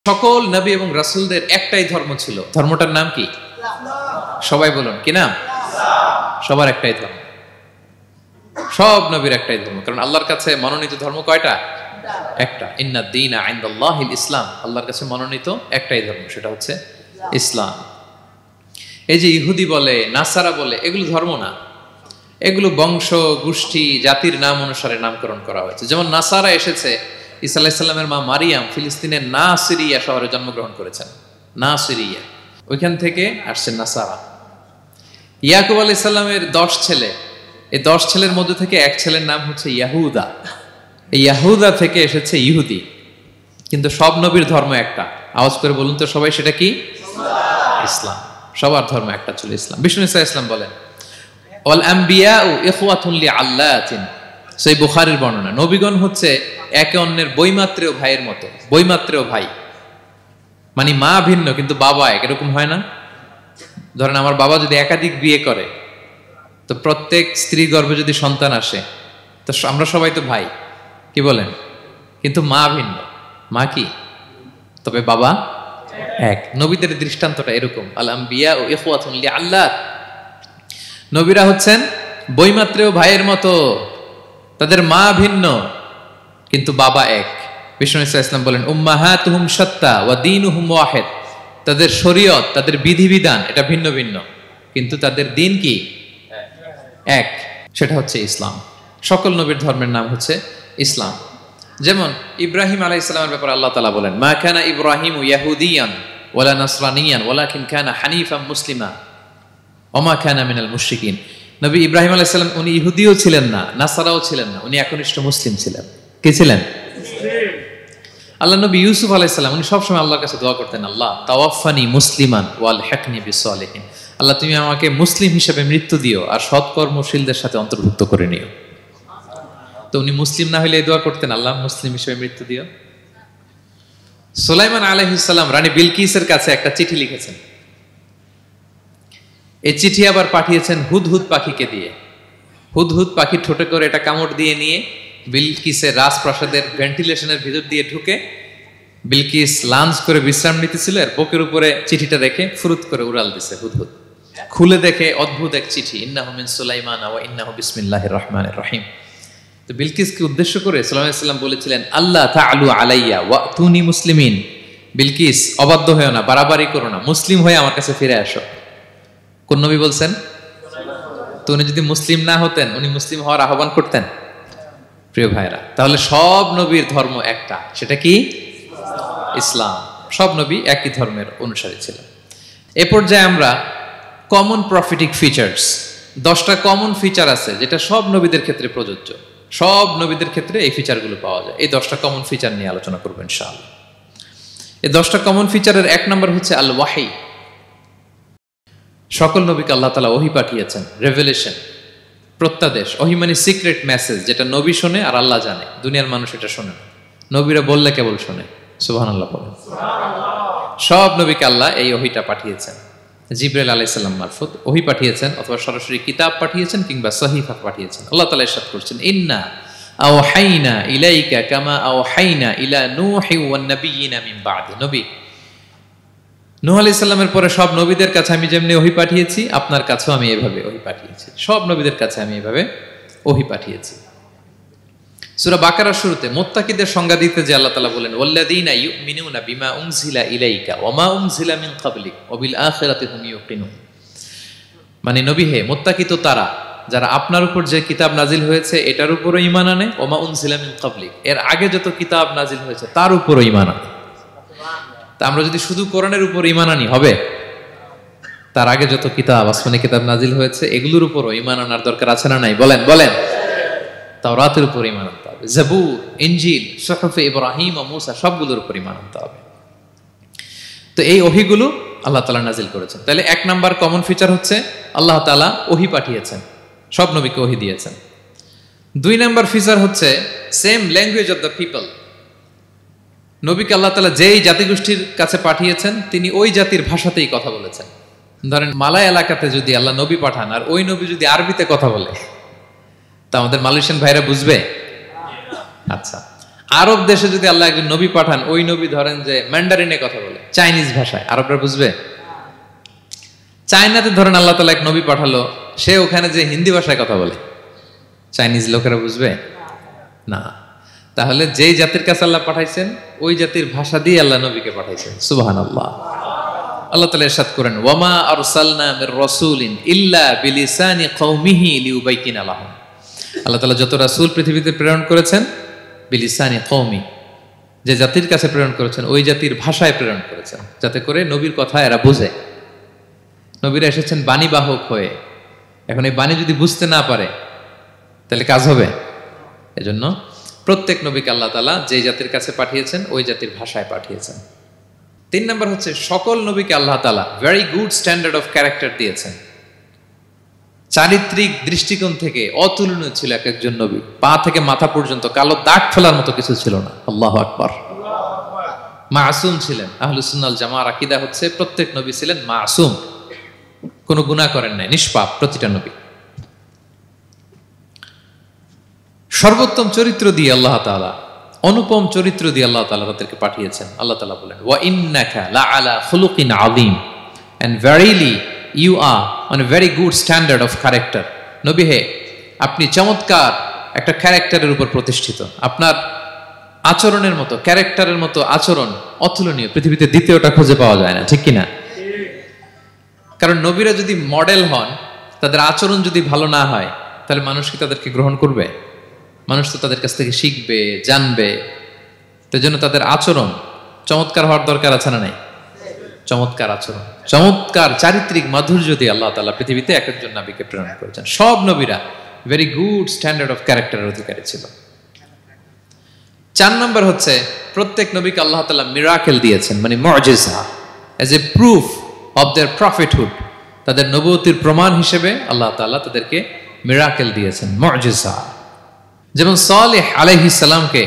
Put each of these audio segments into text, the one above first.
সকল নবী এবং রাসূলদের একটাই ধর্ম ছিল, ধর্মটার নাম কি? সবাই বলুন কি নাম? সবার একটাই ধর্ম, সব নবীর একটাই ধর্ম। কারণ আল্লাহর কাছে মনোনীত ধর্ম কয়টা? একটা। ইন্না দীনা ইনদাল্লাহিল ইসলাম, আল্লাহর কাছে মনোনীত একটাই ধর্ম, সেটা হচ্ছে ইসলাম। এই যে ইহুদি বলে, নাসারা বলে, এগুলো ধর্ম না, এগুলো বংশ গোষ্ঠী জাতির নাম অনুসারে নামকরণ করা হয়েছে। যেমন নাসারা এসেছে, ঈসা আলাইহিস সালামের মা মারিয়াম ফিলিস্তিনের নাসিরিয়া শহরে জন্মগ্রহণ করেছেন। নাসিরিয়া, ওইখান থেকে আসছেন নাসারা। ইয়াকুব আলাইহিস সালামের 10 ছেলে, এই 10 ছেলের মধ্যে থেকে এক ছেলের নাম হচ্ছে ইয়াহুদা। এই ইয়াহুদা থেকে এসেছে ইহুদি। কিন্তু সব নবীর ধর্ম একটা। আওয়াজ করে বলুন তো সবাই, সেটা কি? ইসলাম। সবার ধর্ম একটা ছিল, ইসলাম। বিষ্ণু ইসলাম বলেন, ওয়াল আম্বিয়াউ ইখওয়াতুন লিআল্লাতিন, সেই বুখারীর বর্ণনা, নবীগণ হচ্ছে একে অন্যের বৈমাত্রেয় ভাইয়ের মতো। বৈমাত্রেয় ভাই মানে মা ভিন্ন কিন্তু বাবা এক, এরকম হয় না? ধরেন আমার বাবা যদি একাধিক বিয়ে করে, তো প্রত্যেক স্ত্রী গর্ভে যদি সন্তান আসে, তো আমরা সবাই তো ভাই, কি বলেন? কিন্তু মা ভিন্ন। মা কি? তবে বাবা এক। নবীদের দৃষ্টান্তটা এরকম, আল আম্বিয়া ও ইখওয়াতুন লিআল্লাত, নবীরা হচ্ছেন বৈমাত্রেয় ভাইয়ের মতো, তাদের মা ভিন্ন কিন্তু বাবা এক। বিষ্ণু ইসলাম বলেন, উম্মাহাতুহুম শাত্তা ওয়া দীনুহুম ওয়াহিদ, তাদের শরীয়ত, তাদের বিধিবিধান এটা ভিন্ন ভিন্ন, কিন্তু তাদের দিন কি? এক, সেটা হচ্ছে ইসলাম। সকল নবীর ধর্মের নাম হচ্ছে ইসলাম। যেমন ইব্রাহিম আলাইহিস সালামের ব্যাপারে আল্লাহ তাআলা বলেন, মা কানা ইব্রাহিমু ইয়াহুদিয়ান ওয়ালা নাসরানিয়ান ওয়ালাকিন কানা হানিফাম মুসলিমা ওয়া মা কানা মিনাল মুশরিকিন। নবী ইব্রাহিম আলাইহিস সালাম উনি ইহুদিও ছিলেন না, নাসারাও ছিলেন না, উনি একনিষ্ঠ মুসলিম ছিলেন। কি ছিলেন? আল্লাহ নবী ইউসুফ আলাইহিস সালাম উনি সবসময় আল্লাহর কাছে দোয়া করতেন, আল্লাহ তাওয়াফানি মুসলিমান ওয়াল হিকনি বিসসালিহিন, আল্লাহ তুমি আমাকে মুসলিম হিসেবে মৃত্যু দিও আর সৎকর্মশীলদের সাথে অন্তর্ভুক্ত করে নিও। তো উনি মুসলিম না হলে এই দোয়া করতেন, আল্লাহ মুসলিম হিসেবে মৃত্যু দিও। সুলাইমান আলাইহিস সালাম রানী বিলকিসের কাছে একটা চিঠি লিখেছেন। এই চিঠি আবার পাঠিয়েছেন হুদহুদ পাখিকে দিয়ে। হুদহুদ পাখি ঠোঁটে করে এটা কামড় দিয়ে নিয়ে বিলকিসের রাজপ্রাসাদের ভেন্টিলেশনের ভিতর দিয়ে ঢুকে, বিলকিস লাঞ্চ করে বিশ্রাম নিতেছিল, এর বুকের উপরে চিঠিটা রেখে ফুরুত করে উড়াল দিছে হুদহুদ। খুলে দেখে অদ্ভুত এক চিঠি, ইন্নাহু মিন সুলাইমান ওয়া ইন্নাহু বিসমিল্লাহির রহমানির রহিম। তো বিলকিসকে উদ্দেশ্য করে সাল্লাল্লাহু আলাইহি ওয়াসাল্লাম বলেছিলেন, আল্লাহ তাআলু আলাইয়া ওয়াতুনি মুসলিমিন, বিলকিস অবাধ্য হয়েও না, বাড়াবাড়ি করো না, মুসলিম হয়ে আমার কাছে ফিরে আসো। কোন নবী বলছেন? তো উনি যদি মুসলিম না হতেন, উনি মুসলিম হওয়ার আহ্বান করতেন? প্রিয় ভাইরা, তাহলে সব নবীর ধর্ম একটা, সেটা কি? ইসলাম। সব নবী একই ধর্মের অনুসারী ছিলেন। এ পর্যায়ে আমরা কমন প্রফিটিক ফিচার্স, 10টা কমন ফিচার আছে যেটা সব নবীদের ক্ষেত্রে প্রযোজ্য। সব নবীদের ক্ষেত্রে এই ফিচারগুলো পাওয়া যায়। এই 10টা কমন ফিচার নিয়ে আলোচনা করব ইনশাআল্লাহ। এই 10টা কমন ফিচারের 1 নম্বর হচ্ছে আল ওয়াহি। সকল নবীকে আল্লাহ তাআলা ওহী পাঠিয়েছেন, রেভেলেশন, প্রত্যাদেশ। ওহী মানে সিক্রেট মেসেজ, যেটা নবী শোনে আর আল্লাহ জানে, দুনিয়ার মানুষ এটা শোনে না। নবীরা বললে কেবল শোনে। সুবহানাল্লাহ বলেন। সব নবীকে আল্লাহ এই ওহীটা পাঠিয়েছেন। জিবরাইল আলাইহিস সালাম মারফত ওহী পাঠিয়েছেন, অথবা সরাসরি কিতাব পাঠিয়েছেন, কিংবা সহিফা পাঠিয়েছেন। আল্লাহ তাআলা ইরশাদ করছেন, ইন্না আওহাইনা ইলাইকা কামা আওহাইনা ইলা নূহি ওয়ান নাবিয়িনা মিন বা'দি। নবী নূহ আলাইহিস সালামের পরে সব নবীদের কাছে আমি যেমনি ওহী পাঠিয়েছি, আপনার কাছেও আমি এভাবে ওহী পাঠিয়েছি। সব নবীদের কাছে আমি এভাবে ওহী পাঠিয়েছি। সূরা বাকারার শুরুতে মুত্তাকিদের সংজ্ঞা দিতে যে আল্লাহ তাআলা বলেন, ওয়াল্লাযীনা ইউমিনুনা বিমা উনজিলা ইলাইকা ওয়া মা উনজিলা মিন ক্বাবলিক ওয়া বিল আখিরাতি হুম ইউকিনুন। মানে নবী হে, মুত্তাকি তো তারা যারা আপনার উপর যে কিতাব নাজিল হয়েছে এটার উপরও ঈমান আনে, ওয়া মা উনজিলা মিন ক্বাবলিক, এর আগে যত কিতাব নাজিল হয়েছে তার উপরও ঈমান আনে। তা আমরা যদি শুধু কোরআনের উপর ঈমান আনি হবে? তার আগে যত কিতাব, আসমানি কিতাব নাজিল হয়েছে এগুলোর উপরও ঈমান আনার দরকার আছে না নাই? বলেন বলেন। তাওরাতের উপর ঈমান আনতে হবে, জাবুর, ইনজিল, সুহুফে ইব্রাহিম ও মূসা, সবগুলোর উপর ঈমান আনতে হবে। তো এই ওহীগুলো আল্লাহ তাআলা নাজিল করেছেন। তাহলে 1 নাম্বার কমন ফিচার হচ্ছে আল্লাহ তাআলা ওহী পাঠিয়েছেন, সব নবীকে ওহী দিয়েছেন। 2 নাম্বার ফিচার হচ্ছে same language of the people. নবীকে আল্লাহ তাআলা যেই জাতিগোষ্ঠীর কাছে পাঠিয়েছেন তিনি ওই জাতির ভাষাতেই কথা বলেছেন। ধরেন মালয় এলাকাতে যদি আল্লাহ নবী পাঠান আর ওই নবী যদি আরবিতে কথা বলে, তা আমাদের মালয়েশিয়ান ভাইরা বুঝবে? আচ্ছা, আরব দেশে যদি আল্লাহ একজন নবী পাঠান, ওই নবী ধরেন যে ম্যান্ডারিনে কথা বলে, চাইনিজ ভাষায়, আরবরা বুঝবে? চায়নাতে ধরেন আল্লাহ তাআলা এক নবী পাঠালো, সে ওখানে যে হিন্দি ভাষায় কথা বলে, চাইনিজ লোকেরা বুঝবে না। তাহলে যেই জাতির কাছে আল্লাহ পাঠাইছেন ওই জাতির ভাষা দিয়ে আল্লাহ নবীকে পাঠাইছেন। সুবহানাল্লাহ। আল্লাহ তাআলা ইরশাদ করেন, ওয়ামা আরসালনা মির রাসূলিন ইল্লা বিলিসানি কওমিহি লিউবাইয়িনা লাহুম। আল্লাহ তাআলা যত রাসূল পৃথিবীতে প্রেরণ করেছেন, বিলিসানি কওমি, যে জাতির কাছে প্রেরণ করেছেন ওই জাতির ভাষায় প্রেরণ করেছেন, যাতে করে নবীর কথা এরা বুঝে। নবীরা এসেছেন বাণীবাহক হয়ে, এখন এই বাণী যদি বুঝতে না পারে তাহলে কাজ হবে। এজন্য প্রত্যেক নবীকে আল্লাহ তাআলা যে জাতির কাছে পাঠিয়েছেন ওই জাতির ভাষায় পাঠিয়েছেন। 3 নম্বর হচ্ছে, সকল নবীকে আল্লাহ তাআলা very good standard of character দিয়েছেন। চারিত্রিক দৃষ্টিকোণ থেকে অতুলনীয় ছিল এক একজন নবী। পা থেকে মাথা পর্যন্ত কালো দাগ ফেলার মতো কিছু ছিল না। আল্লাহু আকবার। মাসুম ছিলেন। আহলুস সুন্নাহ ওয়াল জামাআর আকীদা হচ্ছে প্রত্যেক নবী ছিলেন মাসুম, কোনো গুনাহ করেন নাই, নিষ্পাপ প্রতিটা নবী। সর্বোত্তম চরিত্র দিয়ে আল্লাহ তাআলা, অনুপম চরিত্র দিয়ে আল্লাহ তাআলা তাদেরকে পাঠিয়েছেন। আল্লাহ তাআলা বলেন, ওয়া ইন্নাকা লাআলা খুলুকিন আযীম, and verily you are on a very good standard of character. নবী হে, আপনি চমৎকার একটা ক্যারেক্টারের উপর প্রতিষ্ঠিত। আপনার আচরণের মতো, ক্যারেক্টারের মতো আচরণ অতুলনীয়, পৃথিবীতে দ্বিতীয়টা খুঁজে পাওয়া যায় না, ঠিক কিনা? কারণ নবীরা যদি মডেল হন, তাদের আচরণ যদি ভালো না হয়, তাহলে মানুষ কি তাদেরকে গ্রহণ করবে? মানুষ তো তাদের কাছ থেকে শিখবে, জানবে। তো জন্য তাদের আচরণ চমৎকার হওয়ার দরকার আছে না নাই? চমৎকার আচরণ, চমৎকার চারিত্রিক মাধুর্য দিয়ে আল্লাহ তাআলা পৃথিবীতে এক একজন নবীকে প্রেরণ করেছেন। সব নবীরা ভেরি গুড স্ট্যান্ডার্ড অফ ক্যারেক্টারের অধিকারী ছিল। 4 নম্বর হচ্ছে, প্রত্যেক নবীকে আল্লাহ তাআলা মিরাকেল দিয়েছেন, মানে মুজিজা, as a proof of their prophethood. তাদের নবুয়তির প্রমাণ হিসেবে আল্লাহ তাআলা তাদেরকে মিরাকেল দিয়েছেন, মুজিজা। যেমন সালেহ আলাইহিস সালামকে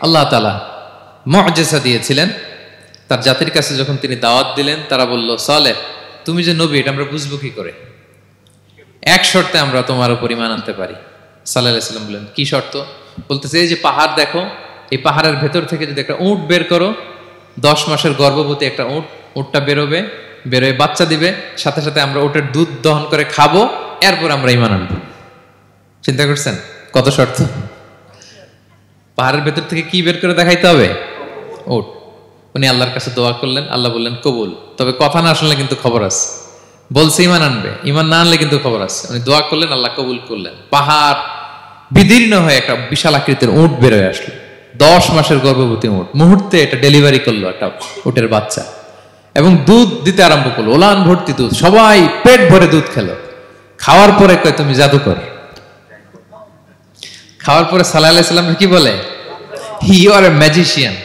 আল্লাহ তাআলা মুজিজা দিয়েছিলেন। তার জাতির কাছে যখন তিনি দাওয়াত দিলেন, তারা বলল, সালেহ তুমি যে নবী এটা আমরা বুঝবো কি করে? এক শর্তে আমরা তোমার উপর ঈমান আনতে পারি। সাল্লাল্লাহু আলাইহি সাল্লাম বললেন, কি শর্ত? বলতেছে, এই যে পাহাড় দেখো, এই পাহাড়ের ভেতর থেকে যদি একটা উট বের করো, 10 মাসের গর্ভবতী একটা উটটা বেরোবে, বেরোয় বাচ্চা দিবে, সাথে সাথে আমরা উটের দুধ দহন করে খাবো, এরপর আমরা ঈমান আনবো। চিন্তা করছেন কত শর্ত? পাহাড়ের ভেতর থেকে কি বের করে দেখাইতে হবে? উট। উনি আল্লাহর কাছে দোয়া করলেন, আল্লাহ বললেন কবুল, তবে কথা না শুনলে কিন্তু খবর আছে। বলছে ঈমান আনবে, ঈমান না আনলে কিন্তু খবর আছে। উনি দোয়া করলেন, আল্লাহ কবুল করলেন। পাহাড় বিদীর্ণ হয়ে একটা বিশাল আকৃতির উট বের হয়ে আসলো, 10 মাসের গর্ভবতী উট। মুহূর্তে এটা ডেলিভারি করলো একটা উটের বাচ্চা, এবং দুধ দিতে আরম্ভ করলো, ওলান ভর্তি দুধ। সবাই পেট ভরে দুধ খেলো। খাওয়ার পরে কয়, তুমি জাদুকর। খাওয়ার পরে সাল্লাল্লাহু আলাইহি সাল্লাম কি বলে? ইউ আর এ ম্যাজিশিয়ান,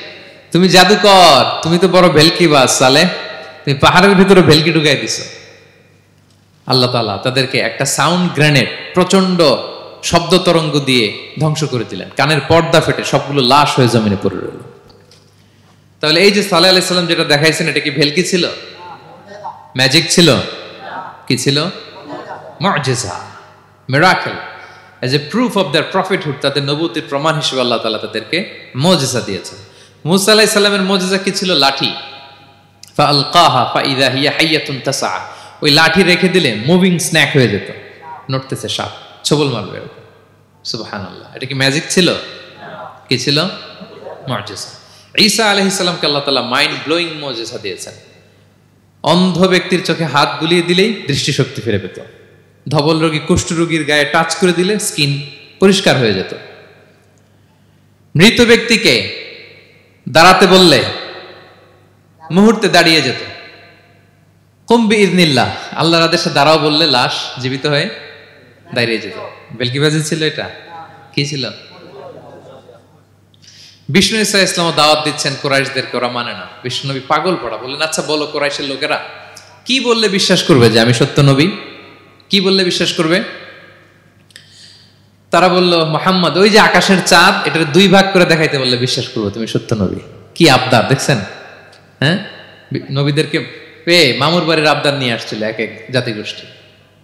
তুমি জাদুকর, তুমি তো বড় ভেলকিবাজ সালেহ, তুমি পাহাড়ের ভিতরে ভেলকি ঢুকাই দিছো। আল্লাহ তাআলা তাদেরকে একটা সাউন্ড গ্রেনেড, প্রচন্ড শব্দ তরঙ্গ দিয়ে ধ্বংস করে দিলেন। কানের পর্দা ফেটে সবগুলো লাশ হয়ে জমিনে পড়ে রইল। তাহলে এই যে সাল্লাল্লাহু আলাইহি সাল্লাম যেটা দেখাইছেন, এটা কি ভেলকি ছিল? ম্যাজিক ছিল? কি ছিল? মুজিজা, miracle, as a proof of their prophethood. তাদের নবুয়তির প্রমাণ হিসেবে আল্লাহ তাআলা তাদেরকে মুজিজা দিয়েছেন। মূসা আলাইহিস সালামের মুজিজা কি ছিল? লাঠি। ফাআলকাহা ফাইযা হিয়া হাইয়াতুন তাসআ। ওই লাঠি রেখে দিলে মুভিং স্ন্যাক হয়ে যেত, নড়তেছে সাপ, ছবল মারবে। সুবহানাল্লাহ। এটা কি ম্যাজিক ছিল? কি ছিল? মুজিজা। ঈসা আলাইহিস সালামকে আল্লাহ তাআলা মাইন্ড ব্লোয়িং মুজিজা দিয়েছেন। অন্ধ ব্যক্তির চোখে হাত বুলিয়ে দিলেই দৃষ্টিশক্তি ফিরে পেত। ধবল রোগী, কুষ্ঠ রোগীর গায়ে টাচ করে দিলে স্কিন পরিষ্কার হয়ে যেত। মৃত ব্যক্তিকে দাঁড়াতে বললে মুহূর্তে দাঁড়িয়ে যেত। কুম বিইযনিল্লাহ, আল্লাহর আদেশে দাঁড়াও বললে লাশ জীবিত হয়ে দাঁড়িয়ে যেত। ভেলকিবাজি ছিল এটা? কি ছিল? বিষ্ণু ঈসা ইসলাম দাওয়াত দিচ্ছেন কুরাইশদেরকে, ওরা মানে না। বিষ্ণু নবী পাগল পড়া, বললেন, আচ্ছা বলো কুরাইশের লোকেরা কি বললে বিশ্বাস করবে যে আমি সত্য নবী? কি বললে বিশ্বাস করবে? তারা বলল, মুহাম্মদ ওই যে আকাশের চাঁদ, এটার 2 ভাগ করে দেখাইতে বললে বিশ্বাস করবো তুমি সত্য নবী। কি আবদার দেখছেন? হ্যাঁ, নবীদেরকে পেয়ে মামুর বাড়ির আবদার নিয়ে আসছিল এক এক জাতিগোষ্ঠী।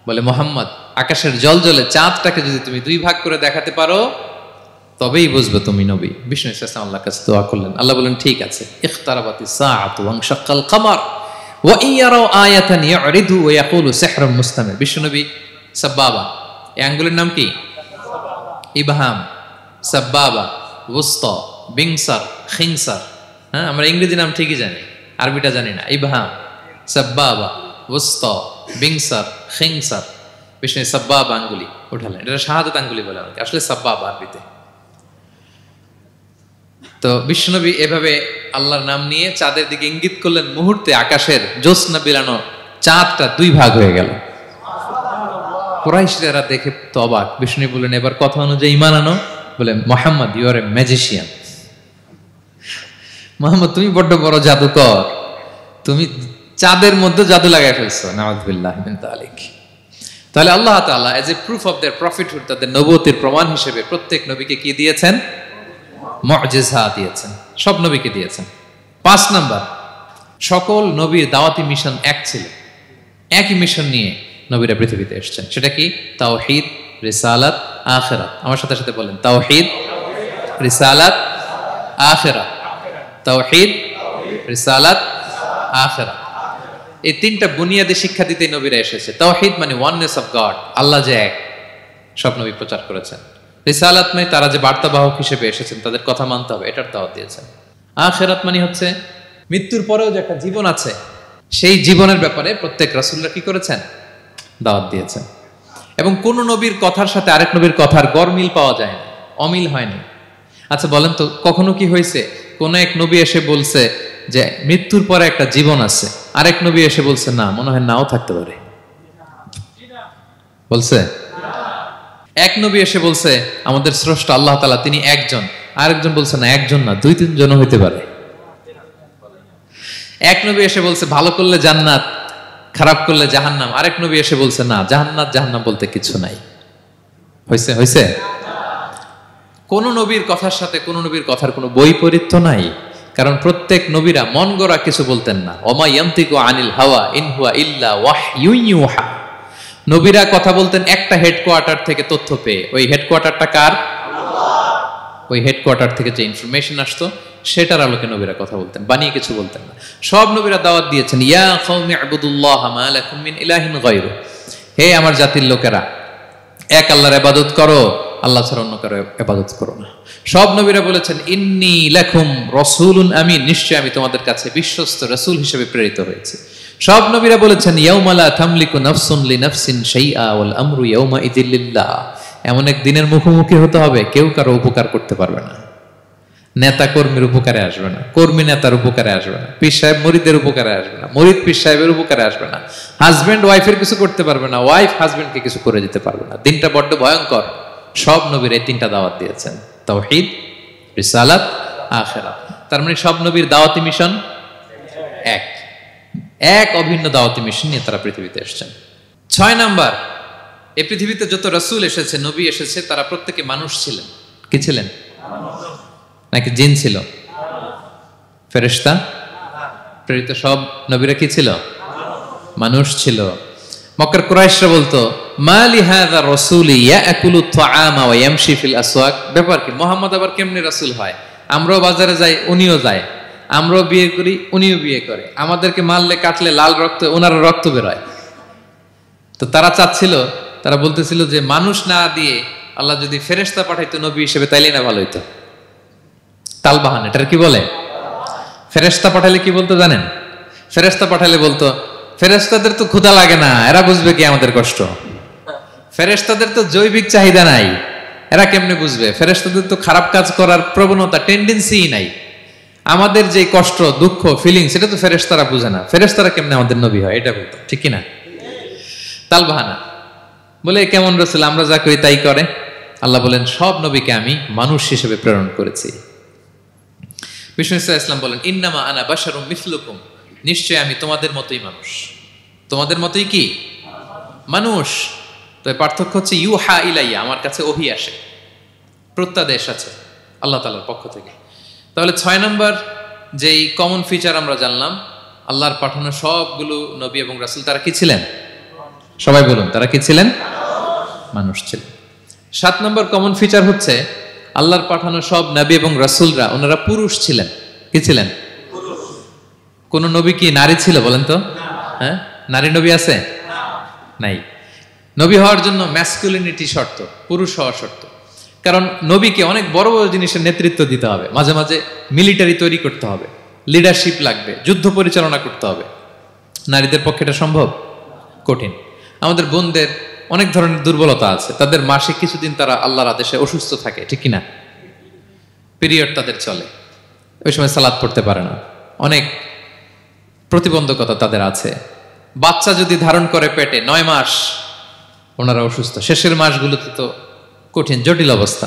বলে, মুহাম্মদ আকাশের জল জলে চাঁদটাকে যদি তুমি 2 ভাগ করে দেখাতে পারো, তবেই বুঝবে তুমি নবী। বিষ্ণু ইসলাম আল্লাহর কাছে দোয়া করলেন, আল্লাহ বললেন ঠিক আছে, ইখতারাবাতিস সাআতু ওয়ানশাক্কাল কমার ওয়া ইয়ারাউ আয়াতান ইয়ারিদু ওয়া ইয়াকুলু সিহরুম মুস্তামির। বিশ্বনবী সাব্বাবা, এই আঙ্গুলের নাম কি? ইবহাম, সাব্বাবা, ওয়ুসতা, বিংসার, খিনসার। হ্যাঁ, আমরা ইংরেজি নাম ঠিকই জানি, আরবিটা জানি না। ইবহাম, সাব্বাবা, ওয়ুসতা, বিংসার, খিনসার। বিষ্ণু সাব্বাবা আঙ্গুলি উঠালেন, এটা শাহাদাত আঙ্গুলি বলে আমাকে, আসলে সাব্বাবা আরবিতে। তো বিশ্বনবী এভাবে আল্লাহর নাম নিয়ে চাঁদের দিকে ইঙ্গিত করলেন, মুহূর্তে আকাশের জ্যোৎস্না বিলানো চাঁদটা 2 ভাগ হয়ে গেল। কুরাইশরা দেখে তো অবাক। বিষ্ণু বললেন, এবার কথা অনুযায়ী ঈমান আনো। বলে, Muhammad you are a magician. Muhammad তুমি বড্ড বড় জাদুকর, তুমি চাঁদের মধ্যে জাদু লাগাই ফেলছো। নাউযুবিল্লাহি মিন যালিক। তাহলে আল্লাহ তাআলা এজ এ প্রুফ অফ দেয়ার প্রফিটহুড, তাদের নবুয়তের প্রমাণ হিসেবে প্রত্যেক নবীকে কি দিয়েছেন? মুজিজা দিয়েছেন, সব নবীকে দিয়েছেন। 5 নাম্বার, সকল নবীর দাওয়াতি মিশন এক ছিল, একই মিশন নিয়ে নবীরা পৃথিবীতে এসেছেন। সেটা কি? তাওহীদ, রিসালাত, আখিরাত। আমার সাথে সাথে বলেন, তাওহীদ, রিসালাত, আখিরাত। তাওহীদ, রিসালাত, আখিরাত। এই 3টা বুনিয়াদী শিক্ষা দিতে নবীরা এসেছে। তাওহীদ মানে ওয়াননেস অফ গড, আল্লাহ যে এক, সব নবী প্রচার করেছেন। রিসালাত মানে তারা যে বার্তাবাহক হিসেবে এসেছেন, তাদের কথা মানতে হবে, এটার দাওয়াত দিয়েছেন। আখিরাত মানে হচ্ছে মৃত্যুর পরেও যে একটা জীবন আছে, সেই জীবনের ব্যাপারে প্রত্যেক রাসূলরা কি করেছেন? দাওয়াত দিয়েছেন। এবং কোন নবীর কথার সাথে আরেক নবীর কথার গরমিল পাওয়া যায় না, অমিল হয়নি। আচ্ছা বলেন তো, কখনো কি হয়েছে কোন এক নবী এসে বলছে যে মৃত্যুর পরে একটা জীবন আছে, আরেক নবী এসে বলছে না, মনে হয় নাও থাকতে পারে? বলছে? এক নবী এসে বলছে আমাদের স্রষ্টা আল্লাহ তাআলা তিনি একজন, আরেকজন বলছে না একজন না, 2-3 জন হইতে পারে। এক নবী এসে বলছে ভালো করলে জান্নাত, খারাপ করলে জাহান্নাম, আরেক নবী এসে বলছে না, জান্নাত জাহান্নাম বলতে কিছু নাই। হইছে? হইছে? কোন নবীর কথার সাথে কোন নবীর কথার কোনো বৈপরীত্য নাই, কারণ প্রত্যেক নবীরা মন গড়া কিছু বলতেন না। ওমা ইয়ান্তিকু আনিল হাওয়া ইন হুয়া ইল্লা ওয়াহয়ুন ইউহা। নবীরা কথা বলতেন একটা হেডকোয়ার্টার থেকে তথ্য পেয়ে। ওই হেডকোয়ার্টারটা কার? আল্লাহ। ওই হেডকোয়ার্টার থেকে যে ইনফরমেশন আসতো সেটার আলোকে নবীরা কথা বলতেন, বানিয়ে কিছু বলতেন না। সব নবীরা দাওয়াত দিয়েছেন, ইয়া কওমি ইবুদুল্লাহ মা লাকুম মিন ইলাহিন গায়রু। হে আমার জাতির লোকেরা, এক আল্লাহর ইবাদত করো, আল্লাহ ছাড়া অন্য কারো ইবাদত করো না। সব নবীরা বলেছেন ইন্নী লাকুম রাসূলুন আমিন, নিশ্চয় আমি তোমাদের কাছে বিশ্বস্ত রাসূল হিসেবে প্রেরিত হয়েছি। সব নবীরা বলেছেন ইয়াউমা লা তামলিকু নাফসুন লিনাফসিন শাইআ ওয়াল আমরু ইয়াউমা ইযিল লিল্লাহ। এমন এক দিনের মুখোমুখি হতে হবে, কেউ কারো উপকার করতে পারবে না। নেতা কর্মীর উপকারে আসবে না, কর্মী নেতার উপকারে আসবে না, পীর সাহেব মুরিদের উপকারে আসবে না, মুরিদ পীর সাহেবের উপকারে আসবে না, হাজবেন্ড ওয়াইফের কিছু করতে পারবে না, ওয়াইফ হাজবেন্ডকে কিছু করে দিতে পারবে না। দিনটা বড্ড ভয়ঙ্কর। সব নবীর এই 3টা দাওয়াত দিয়েছেন, তাওহীদ, রিসালাত, আখিরাত। তার মানে সব নবীর দাওয়াতি মিশন এক অভিন্ন দাওয়াতি মিশন নিয়ে তারা পৃথিবীতে এসেছেন। 6 নাম্বার, এই পৃথিবীতে যত রাসূল এসেছে, নবী এসেছে, তারা প্রত্যেকে মানুষ ছিলেন। কি ছিলেন? নাকি জিন ছিল? ফেরেশতা? প্রেরিত সব নবীরা কি ছিল? মানুষ ছিল। মক্কার কুরাইশরা বলতো মা লিহাযা রাসূলি ইয়াকুলু আত-তাআমা ওয়া ইয়ামশি ফিল আসওয়াক। ব্যাপার কি, মুহাম্মদ আবার কেমনে রাসূল হয়? আমরাও বাজারে যাই, উনিও যায়, আমরাও বিয়ে করি, উনিও বিয়ে করে, আমাদেরকে মারলে কাটলে লাল রক্ত, ওনার রক্ত বের হয়। তো তারা চাচ্ছিল, তারা বলতেছিল যে মানুষ না দিয়ে আল্লাহ যদি ফেরেশতা পাঠাইতো নবী হিসেবে, তাইলে না ভালো হইতো। তালবাহান, এটার কি বলে? ফেরেশতা পাঠালে কি বলতো জানেন? ফেরেশতা পাঠালে বলতো ফেরেশতাদের তো ক্ষুধা লাগে না, এরা বুঝবে কি আমাদের কষ্ট? ফেরেশতাদের তো জৈবিক চাহিদা নাই, এরা কেমনে বুঝবে? ফেরেশতাদের তো খারাপ কাজ করার প্রবণতা, টেন্ডেন্সি নাই। আমাদের যে কষ্ট, দুঃখ, ফিলিং, সেটা তো ফেরেশতারা বুঝে না। ফেরেশতারা কেমনে আমাদের নবী হয়, এটা বলতো, ঠিক কিনা? তালবাহানা বলে কেমন রাসূল, আমরা যা করি তাই করে। আল্লাহ বলেন সব নবীকে আমি মানুষ হিসেবে প্রেরণ করেছি। বিষ্ণু ইসলাম বলেন ইন্নামা আনা বাশারুম মিসলুকুম, নিশ্চয় আমি তোমাদের মতোই মানুষ। তোমাদের মতোই কি মানুষ। তো পার্থক্য হচ্ছে ইউহা ইলাইয়া, আমার কাছে ওহী আসে, প্রত্যাদেশ আছে আল্লাহ তাআলার পক্ষ থেকে। তাহলে 6 নম্বর যেই কমন ফিচার আমরা জানলাম, আল্লাহর পাঠানো সবগুলো নবী এবং রাসূল তারা কি ছিলেন? সবাই বলুন, তারা কি ছিলেন? মানুষ ছিলেন। 7 নম্বর কমন ফিচার হচ্ছে আল্লাহর পাঠানো সব নবী এবং রাসূলরা ওনারা পুরুষ ছিলেন। কি ছিলেন? কোন নবী কি নারী ছিল বলেন তো? হ্যাঁ, নারী নবী আছে? নাই। নবী হওয়ার জন্য ম্যাসকুলিনিটি শর্ত, পুরুষ হওয়া শর্ত। কারণ নবীকে অনেক বড় বড় জিনিসের নেতৃত্ব দিতে হবে, মাঝে মাঝে মিলিটারি তৈরি করতে হবে, লিডারশিপ লাগবে, যুদ্ধ পরিচালনা করতে হবে। নারীদের পক্ষে এটা সম্ভব? কঠিন। আমাদের বোনদের অনেক ধরনের দুর্বলতা আছে, তাদের মাসে কিছুদিন তারা আল্লাহর আদেশে অসুস্থ থাকে, ঠিক কিনা? পিরিয়ড তাদের চলে, ওই সময় সালাত পড়তে পারে না, অনেক প্রতিবন্ধকতা তাদের আছে। বাচ্চা যদি ধারণ করে পেটে 9 মাস, ওনারা অসুস্থ। শেষের মাসগুলোতে তো কঠিন, জটিল অবস্থা।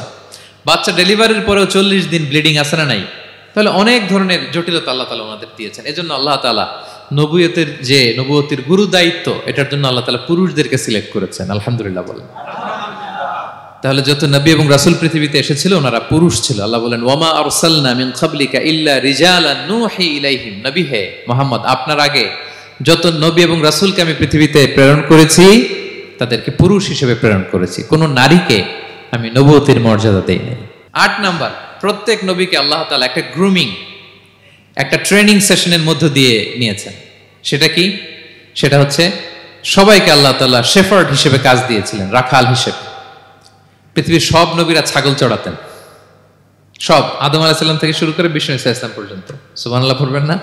বাচ্চা ডেলিভারির পরেও 40 দিন ব্লিডিং আছে না নাই? তাহলে অনেক ধরনের জটিলতা আল্লাহ তাআলা ওনাদের দিয়েছেন। এজন্য আল্লাহ তাআলা নবুয়তের গুরু দায়িত্ব, এটার জন্য আল্লাহ তাআলা পুরুষদেরকে সিলেক্ট করেছেন। আলহামদুলিল্লাহ বলেন। তাহলে যত নবী এবং রাসূল পৃথিবীতে এসেছিল ওনারা পুরুষ ছিল। আল্লাহ বলেন, ওয়ামা আরসালনা মিন ক্বাবলিকা ইল্লা রিজালান নূহি ইলাইহিম। নবী হে মুহাম্মদ, আপনার আগে যত নবী এবং রাসূলকে আমি পৃথিবীতে প্রেরণ করেছি তাদেরকে পুরুষ হিসেবে প্রেরণ করেছি, কোন নারীকে আমি নবুয়তের মর্যাদা দেই নাই। 8 নাম্বার, প্রত্যেক নবীকে আল্লাহ তাআলা একটা গ্রুমিং, একটা ট্রেনিং সেশনের মধ্য দিয়ে নিয়েছেন। সেটা কি? সেটা হচ্ছে সবাইকে আল্লাহ তাআলা শেফার্ড হিসেবে কাজ দিয়েছিলেন, রাখাল হিসেবে। পৃথিবীর সব নবীরা ছাগল চড়াতেন, সব, আদম আলাইহিস সালাম থেকে শুরু করে বিষ্ণু ইসা ইসলাম পর্যন্ত। সুবহানাল্লাহ পড়বেন না?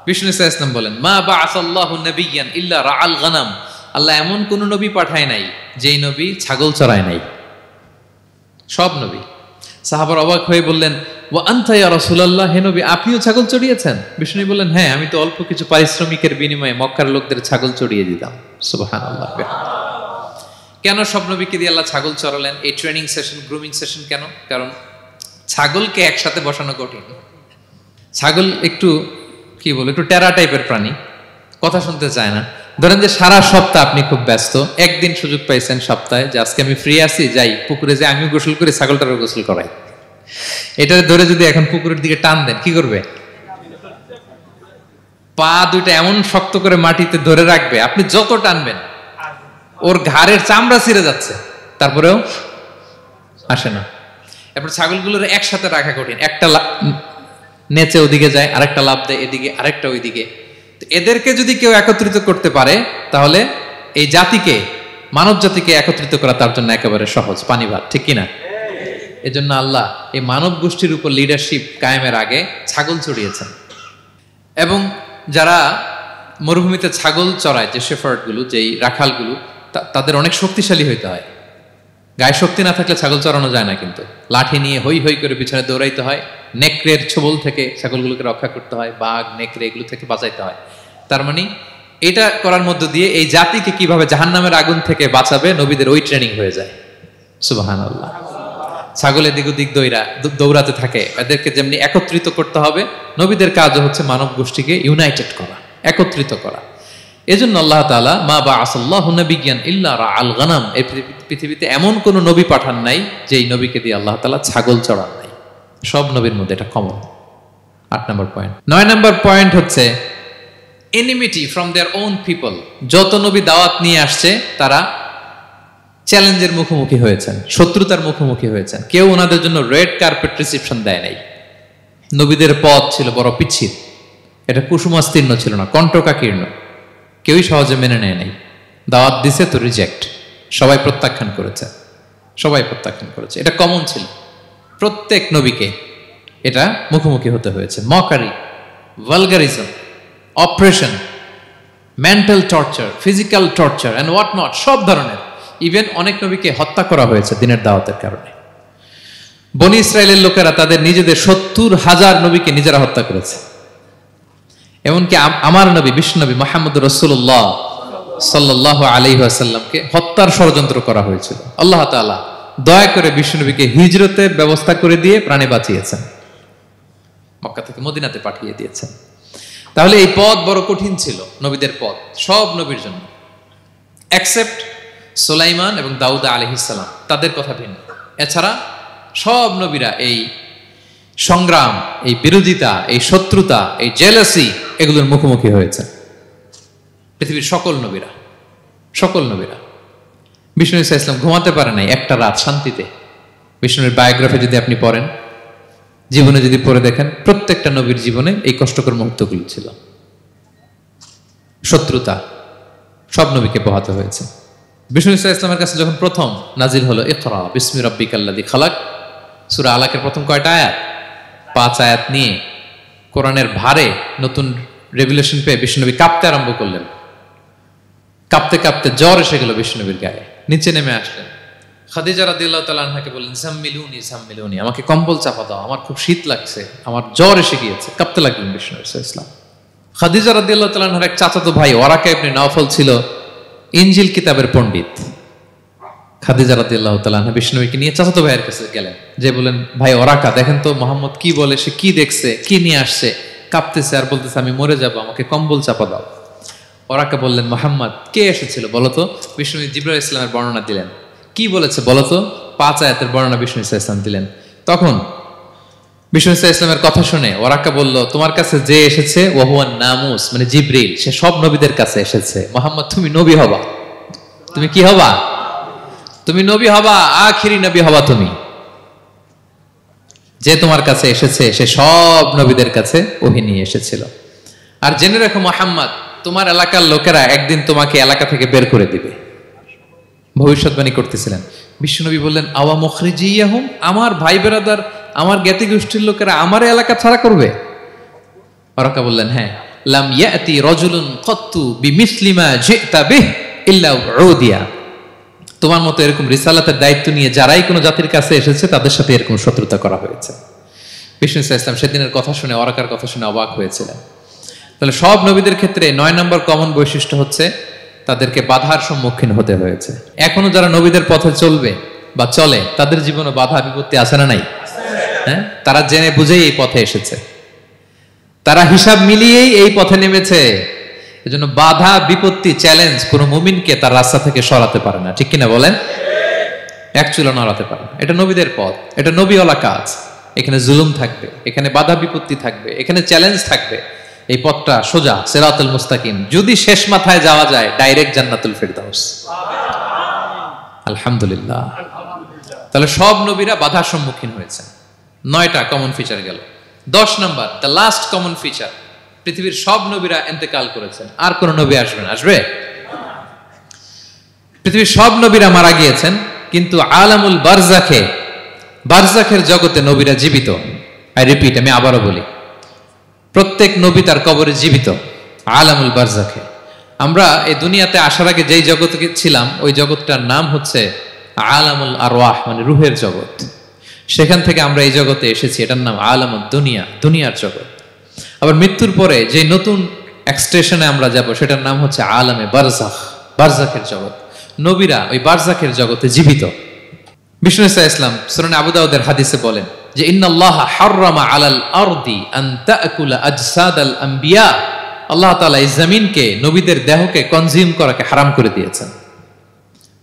বিষ্ণু ইসা ইসলাম বলেন, মা বাআসাল্লাহু নাবিয়্যান ইল্লা রাআল গানাম। আল্লাহ এমন কোন নবী পাঠায় নাই যেই নবী ছাগল চড়ায় নাই, সব নবী। সাহাবার অবাক হয়ে বললেন, ওয়া আনতা ইয়া রাসূলুল্লাহ, হে নবী আপনিও ছাগল চড়িয়েছেন? বিষ্ণু বললেন, হ্যাঁ, আমি তো অল্প কিছু পারিশ্রমিকের বিনিময়ে মক্কার লোকদের ছাগল চড়িয়ে দিতাম। সুবহানাল্লাহ। কেন সব নবীকে দিয়ে আল্লাহ ছাগল চড়ালেন? এই ট্রেনিং সেশন, গ্রুমিং সেশন কেন? কারণ ছাগলকে একসাথে বসানো কঠিন। ছাগল একটু কি বলবো, একটু টেরা টাইপের প্রাণী, কথা শুনতে চায় না। ধরেন যে সারা সপ্তাহ আপনি খুব ব্যস্ত, একদিন সুযোগ পাইছেন সপ্তাহে যে আজকে আমি ফ্রি আছি, যাই পুকুরে যাই, আমিও গোসল করি, ছাগলটারও গোসল করাই। এটা ধরে যদি এখন পুকুরের দিকে টান দেন, কি করবে? পা দুইটা এমন শক্ত করে মাটিতে ধরে রাখবে, আপনি যত টানবেন ওর ঘাড়ের চামড়া ছিঁড়ে যাচ্ছে, তারপরেও আসে না। এরপর ছাগলগুলোর একসাথে রাখা কঠিন, একটা নেচে ওদিকে যায়, আরেকটা লাফ দেয় এদিকে, আরেকটা ওইদিকে। এদেরকে যদি কেউ একত্রিত করতে পারে তাহলে এই জাতিকে, মানব জাতিকে একত্রিত করা তার জন্য একেবারে সহজ, পানি ভাত, ঠিক কিনা? এজন্য আল্লাহ এই মানব গোষ্ঠীর উপর লিডারশিপ কায়েমের আগে ছাগল চড়িয়েছেন। এবং যারা মরুভূমিতে ছাগল চড়ায়, যে শেফার্ডগুলো, যেই রাখালগুলো, তাদের অনেক শক্তিশালী হইতে হয়। গায়ে শক্তি না থাকলে ছাগল চড়ানো যায় না, কিন্তু লাঠি নিয়ে হই হই করে পিছনে দৌড়াইতে হয়, নেকড়ের ছোবল থেকে ছাগলগুলোকে রক্ষা করতে হয়, বাঘ নেকড়ে এগুলো থেকে বাঁচাইতে হয়। তার মানে এটা করার মধ্য দিয়ে এই জাতিকে কিভাবে জাহান্নামের আগুন থেকে বাঁচাবে নবীদের ওই ট্রেনিং হয়ে যায়। সুবহানাল্লাহ। ছাগল এদিক ওদিক দৌড়াতে থাকে, এদেরকে যেমনি একত্রিত করতে হবে, নবীদের কাজও হচ্ছে মানব গোষ্ঠীকে ইউনাইটেড করা, একত্রিত করা। এজন্য আল্লাহ তাআলা মা বাআসাল্লাহু নাবিয়্যান ইল্লা রাআল গানাম, এই পৃথিবীতে এমন কোন নবী পাঠান নাই যেই নবীকে দিয়ে আল্লাহ তাআলা ছাগল চড়ান নাই। সব নবীর মধ্যে এটা কমন। 8 নম্বর পয়েন্ট। 9 নম্বর পয়েন্ট হচ্ছে enmity from their own people. যত নবী দাওয়াত নিয়ে আসছে তারা চ্যালেঞ্জের মুখোমুখি হয়েছেন, শত্রুতার মুখোমুখি হয়েছেন। কেউ ওনাদের জন্য রেড কার্পেট রিসেপশন দেয় নাই। নবীদের পথ ছিল বড় পিচ্ছিল, এটা কুসুমাস্তীর্ণ ছিল না, কণ্টকাকীর্ণ। কেউই সহজে মেনে নেয় নাই। দাওয়াত দিছে তো রিজেক্ট, সবাই প্রত্যাখ্যান করেছে, সবাই প্রত্যাখ্যান করেছে। এটা কমন ছিল, প্রত্যেক নবীকে এটা মুখোমুখি হতে হয়েছে। Mockery, vulgarism, operation, mental torture, physical torture and what not, সব ধরনের। ইভেন অনেক নবীকে হত্যা করা হয়েছে দিনের দাওয়াতের কারণে। বনি ইসরায়েলের লোকেরা তাদের নিজেদের 70,000 নবীকে নিজেরা হত্যা করেছে। এমনকি আমার নবী বিশ্বনবী মুহাম্মদ রাসূলুল্লাহ সাল্লাল্লাহু আলাইহি ওয়াসাল্লামকে হত্যার ষড়যন্ত্র করা হয়েছিল। আল্লাহ তাআলা দয়া করে বিশ্বনবীকে হিজরতের ব্যবস্থা করে দিয়ে প্রাণে বাঁচিয়েছেন, মক্কা থেকে মদিনাতে পাঠিয়ে দিয়েছেন। তাহলে এই পথ বড় কঠিন ছিল, নবীদের পথ, সব নবীর জন্য, এক্সেপ্ট সুলাইমান এবং দাউদ আলাইহিস সালাম, তাদের কথা ভিন্ন। এছাড়া সব নবীরা এই সংগ্রাম, এই বিরোধিতা, এই শত্রুতা, এই জেলাসি, এগুলোর মুখোমুখি হয়েছে পৃথিবীর সকল নবীরা, সকল নবীরা। বিষ্ণু ইসা ইসলাম ঘুমাতে পারে নাই একটা রাত শান্তিতে, বিষ্ণুর বায়োগ্রাফি যদি আপনি পড়েন, জীবনে যদি পড়ে দেখেন, প্রত্যেকটা নবীর জীবনে এই কষ্টকর মুহূর্তগুলো ছিল। শত্রুতা সব নবীকে পোহাতে হয়েছে। বিষ্ণু ইসলামের কাছে যখন প্রথম নাজিল হলো ইকরা বিসমি রাব্বিকাল্লাযী খালাক, সূরা আলাকের প্রথম কয়টা আয়াত? 5 আয়াত নিয়ে কোরআনের ভারে নতুন রেভুলেশন পেয়ে বিষ্ণুনবী কাঁপতে আরম্ভ করলেন। কাঁপতে কাঁপতে জ্বর এসে গেল বিষ্ণুনবীর গায়ে, নিচে নেমে আসলেন। খাদিজা রাদিয়াল্লাহু তাআলা আনহাকে বললেন, জাম্মিলুনি জাম্মিলুনি, আমাকে কম্বল চাপা দাও, আমার খুব শীত লাগছে, আমার জ্বর এসে গিয়েছে। কাঁপতে লাগলেন বিষ্ণু ইসলাম। খাদিজা রাদিয়াল্লাহু তাআলা আনহার এক চাচাতো ভাই ওয়ারাকা ইবনে নওফল ছিল ইনজিল কিতাবের পণ্ডিত। খাদিজা রাদিয়াল্লাহু তাআলা আনহা বিষ্ণুকে নিয়ে চাচাতো ভাইয়ের কাছে গেলেন, যে বলেন, ভাই ওরাকা, দেখেন তো মোহাম্মদ কি বলে, সে কি দেখছে, কি নিয়ে আসছে, কাঁপতেছে আর বলতেছে আমি মরে যাব, আমাকে কম্বল চাপা দাও। ওরাকা বললেন, মোহাম্মদ কে এসেছিল বলতো? বিষ্ণু জিবরাইল ইসলামের বর্ণনা দিলেন। কি বলেছে বলতো? 5 আয়াতের বর্ণনা বিষ্ণু ইসলাম দিলেন। তখন বিষ্ণু ইসলামের কথা শুনে ওরাকা বলল, তোমার কাছে যে এসেছে ওহুয়ান নামুস, মানে জিবরিল, সে সব নবীদের কাছে এসেছে। মোহাম্মদ তুমি নবী হবা, তুমি কি হবা? তুমি নবী হবা, আখিরি নবী হবা তুমি। যে তোমার কাছে এসেছে সে সব নবীদের কাছে ওহী নিয়ে এসেছিল। আর জেনে রাখো মোহাম্মদ, তোমার এলাকার লোকেরা একদিন তোমাকে এলাকা থেকে বের করে দিবে। ভবিষ্যৎবাণী করতেছিলেন। বিশ্বনবী বললেন, আওয়া মুখরিজিয়াহুম, আমার ভাই বেরাদার, আমার জ্ঞাতি গোষ্ঠীর লোকেরা আমার এলাকা ছাড়া করবে? ওরাকা বললেন, হ্যাঁ। লাম ইয়াতি রাজুলুন কত্তু বিমিসলি মা জিতা বিহি ইল্লা উদিয়া, তোমার মতো এরকম রিসালাতের দায়িত্ব নিয়ে যারাই কোনো জাতির কাছে এসেছে তাদের সাথে এরকম শত্রুতা করা হয়েছে। বিষ্ণু ইসলাম সেদিনের কথা শুনে, ওরাকার কথা শুনে অবাক হয়েছিলেন। তাহলে সব নবীদের ক্ষেত্রে 9 নম্বর কমন বৈশিষ্ট্য হচ্ছে তাদেরকে বাধার সম্মুখীন হতে হয়েছে। এখনো যারা নবীদের পথে চলবে বা চলে, তাদের জীবনে বাধা বিপত্তি আছে না নাই? হ্যাঁ, তারা জেনে বুঝেই এই পথে এসেছে, তারা হিসাব মিলিয়েই এই পথে নেমেছে। এজন্য বাধা বিপত্তি চ্যালেঞ্জ কোনো মুমিনকে তার রাস্তা থেকে সরাতে পারে না, ঠিক কিনা বলেন? এক চুলো নড়াতে পারে না। এটা নবীদের পথ, এটা নবীওয়ালা কাজ। এখানে জুলুম থাকবে, এখানে বাধা বিপত্তি থাকবে, এখানে চ্যালেঞ্জ থাকবে। এই পথটা সোজা, সিরাতুল মুস্তাকিম। যদি শেষ মাথায় যাওয়া যায়, ডাইরেক্ট জান্নাতুল ফিরদাউস। আলহামদুলিল্লাহ। তাহলে সব নবীরা বাধার সম্মুখীন হয়েছে। 9টা কমন ফিচার গেল। 10 নম্বর, দ্য লাস্ট কমন ফিচার, পৃথিবীর সব নবীরা ইন্তেকাল করেছেন, আর কোন নবী আসবেন? আসবে? পৃথিবীর সব নবীরা মারা গিয়েছেন, কিন্তু আলামুল বারজাখে, বারজাখের জগতে নবীরা জীবিত। আই রিপিট, আমি আবারও বলি, প্রত্যেক নবী তার কবরে জীবিত। আলামুল বারজাখে। আমরা এই দুনিয়াতে আসার আগে যেই জগতে ছিলাম, ওই জগৎটার নাম হচ্ছে আলামুল আরওয়াহ, মানে রুহের জগৎ। সেখান থেকে আমরা এই জগতে এসেছি, এটার নাম আলামুদ দুনিয়া, দুনিয়ার জগৎ। আবার মৃত্যুর পরে যে নতুন এক্সটেশনে আমরা যাব, সেটার নাম হচ্ছে আলামে বারজাখ, বারজাখের জগৎ। নবীরা ওই বারজাখের জগতে জীবিত। বিষ্ণু ইসলাম সুনানে আবু দাউদের হাদিসে বলেন যে, ইন্নাল্লাহ হাররামা আলাল আরদি আন তাকুলা আজসাদাল আম্বিয়া, আল্লাহ তাআলা এই জমিনকে, নবীদের দেহকে কনজিউম করাকে হারাম করে দিয়েছেন।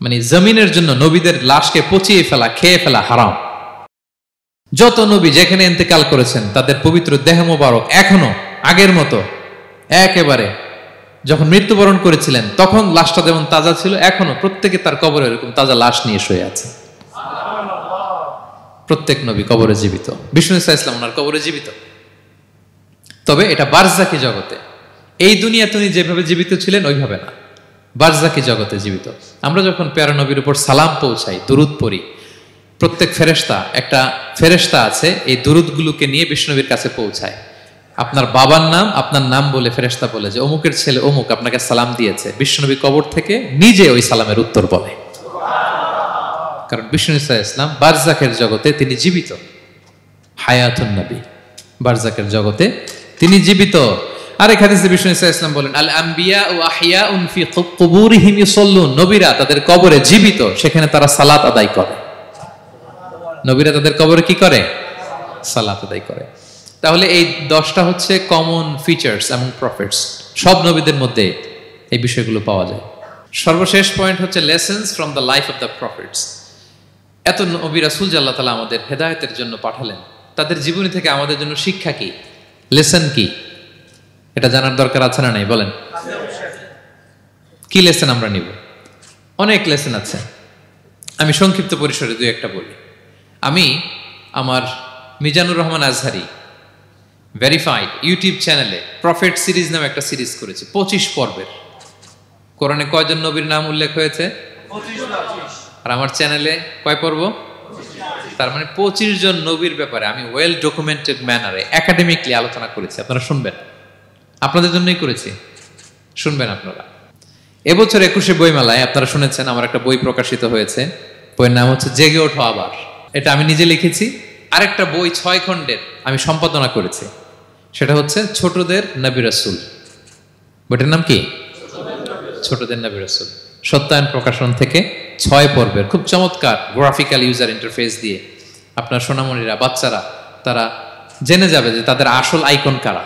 মানে জমিনের জন্য নবীদের লাশকে পচিয়ে ফেলা, খেয়ে ফেলা হারাম। যত নবী যেখানে ইন্তেকাল করেছেন, তাদের পবিত্র দেহ মোবারক এখনো আগের মতো একেবারে যখন মৃত্যুবরণ করেছিলেন তখন লাশটা যেমন তাজা ছিল, এখনো প্রত্যেকে তার কবরে এরকম তাজা লাশ নিয়ে শুয়ে আছে। প্রত্যেক নবী কবরে জীবিত। বিষ্ণু ইসলাম ওনার কবরে জীবিত। তবে এটা বারজাকি জগতে। এই দুনিয়া তিনি যেভাবে জীবিত ছিলেন ওইভাবে না, বারজাকি জগতে জীবিত। আমরা যখন প্যারা নবীর উপর সালাম পৌঁছাই, দুরুদ পড়ি, প্রত্যেক ফেরেশতা, একটা ফেরেশতা আছে এই দুরুদগুলোকে নিয়ে বিষ্ণুনবীর কাছে পৌঁছায়। আপনার বাবার নাম, আপনার নাম বলে ফেরেশতা বলে যে অমুকের ছেলে অমুক আপনাকে সালাম দিয়েছে। বিষ্ণুনবী কবর থেকে নিজে ওই সালামের উত্তর বলে, কারণ বিষ্ণু ইসলাম বারজাকের জগতে তিনি জীবিত। হায়াতুন নবী, বারজাকের জগতে তিনি জীবিত। আরেক হাদিসে বিষ্ণু ইসলাম বলেন, আল আম্বিয়া ও আহিয়াউন ফি কুবুরিহিম ইউসাল্লুন, নবীরা তাদের কবরে জীবিত, সেখানে তারা সালাত আদায় করে। নবীরা তাদের কবরে কি করে? সালাত আদায় করে। তাহলে এই 10টা হচ্ছে কমন ফিচার্স এবং প্রফিটস। সব নবীদের মধ্যে এই বিষয়গুলো পাওয়া যায়। সর্বশেষ পয়েন্ট হচ্ছে lessons from the life of the profits. এত নবী রাসূল যে আল্লাহ তাআলা আমাদের হেদায়েতের জন্য পাঠালেন, তাদের জীবনী থেকে আমাদের জন্য শিক্ষা কি, লেসন কি, এটা জানার দরকার আছে না নাই? বলেন, কি লেসন আমরা নিব? অনেক লেসন আছে, আমি সংক্ষিপ্ত পরিসরে 2-1টা বলি। আমি আমার মিজানুর রহমান আজহারি ভেরিফাইড ইউটিউব চ্যানেলে প্রফেট সিরিজ নামে একটা সিরিজ করেছি 25 পর্বের। কোরআনে কয়জন নবীর নাম উল্লেখ হয়েছে? 25। আর আমার চ্যানেলে কয় পর্ব? তার মানে 25 জন নবীর ব্যাপারে আমি ওয়েল ডকুমেন্টেড ম্যানারে একাডেমিকলি আলোচনা করেছি। আপনারা শুনবেন, আপনাদের জন্যই করেছি, শুনবেন আপনারা। এবছর 21শে বইমেলায় আপনারা শুনেছেন আমার একটা বই প্রকাশিত হয়েছে, বইয়ের নাম হচ্ছে জেগে ওঠো আবার। এটা আমি নিজে লিখেছি। আরেকটা বই 6 খণ্ডের আমি সম্পাদনা করেছি, সেটা হচ্ছে ছোটদের নবী রাসূল। বইটার নাম কি? ছোটদের নবী রাসূল। সত্যায়ন প্রকাশন থেকে 6 পর্বের খুব চমৎকার গ্রাফিক্যাল ইউজার ইন্টারফেস দিয়ে আপনার সোনামণিরা, বাচ্চারা তারা জেনে যাবে যে তাদের আসল আইকন কারা,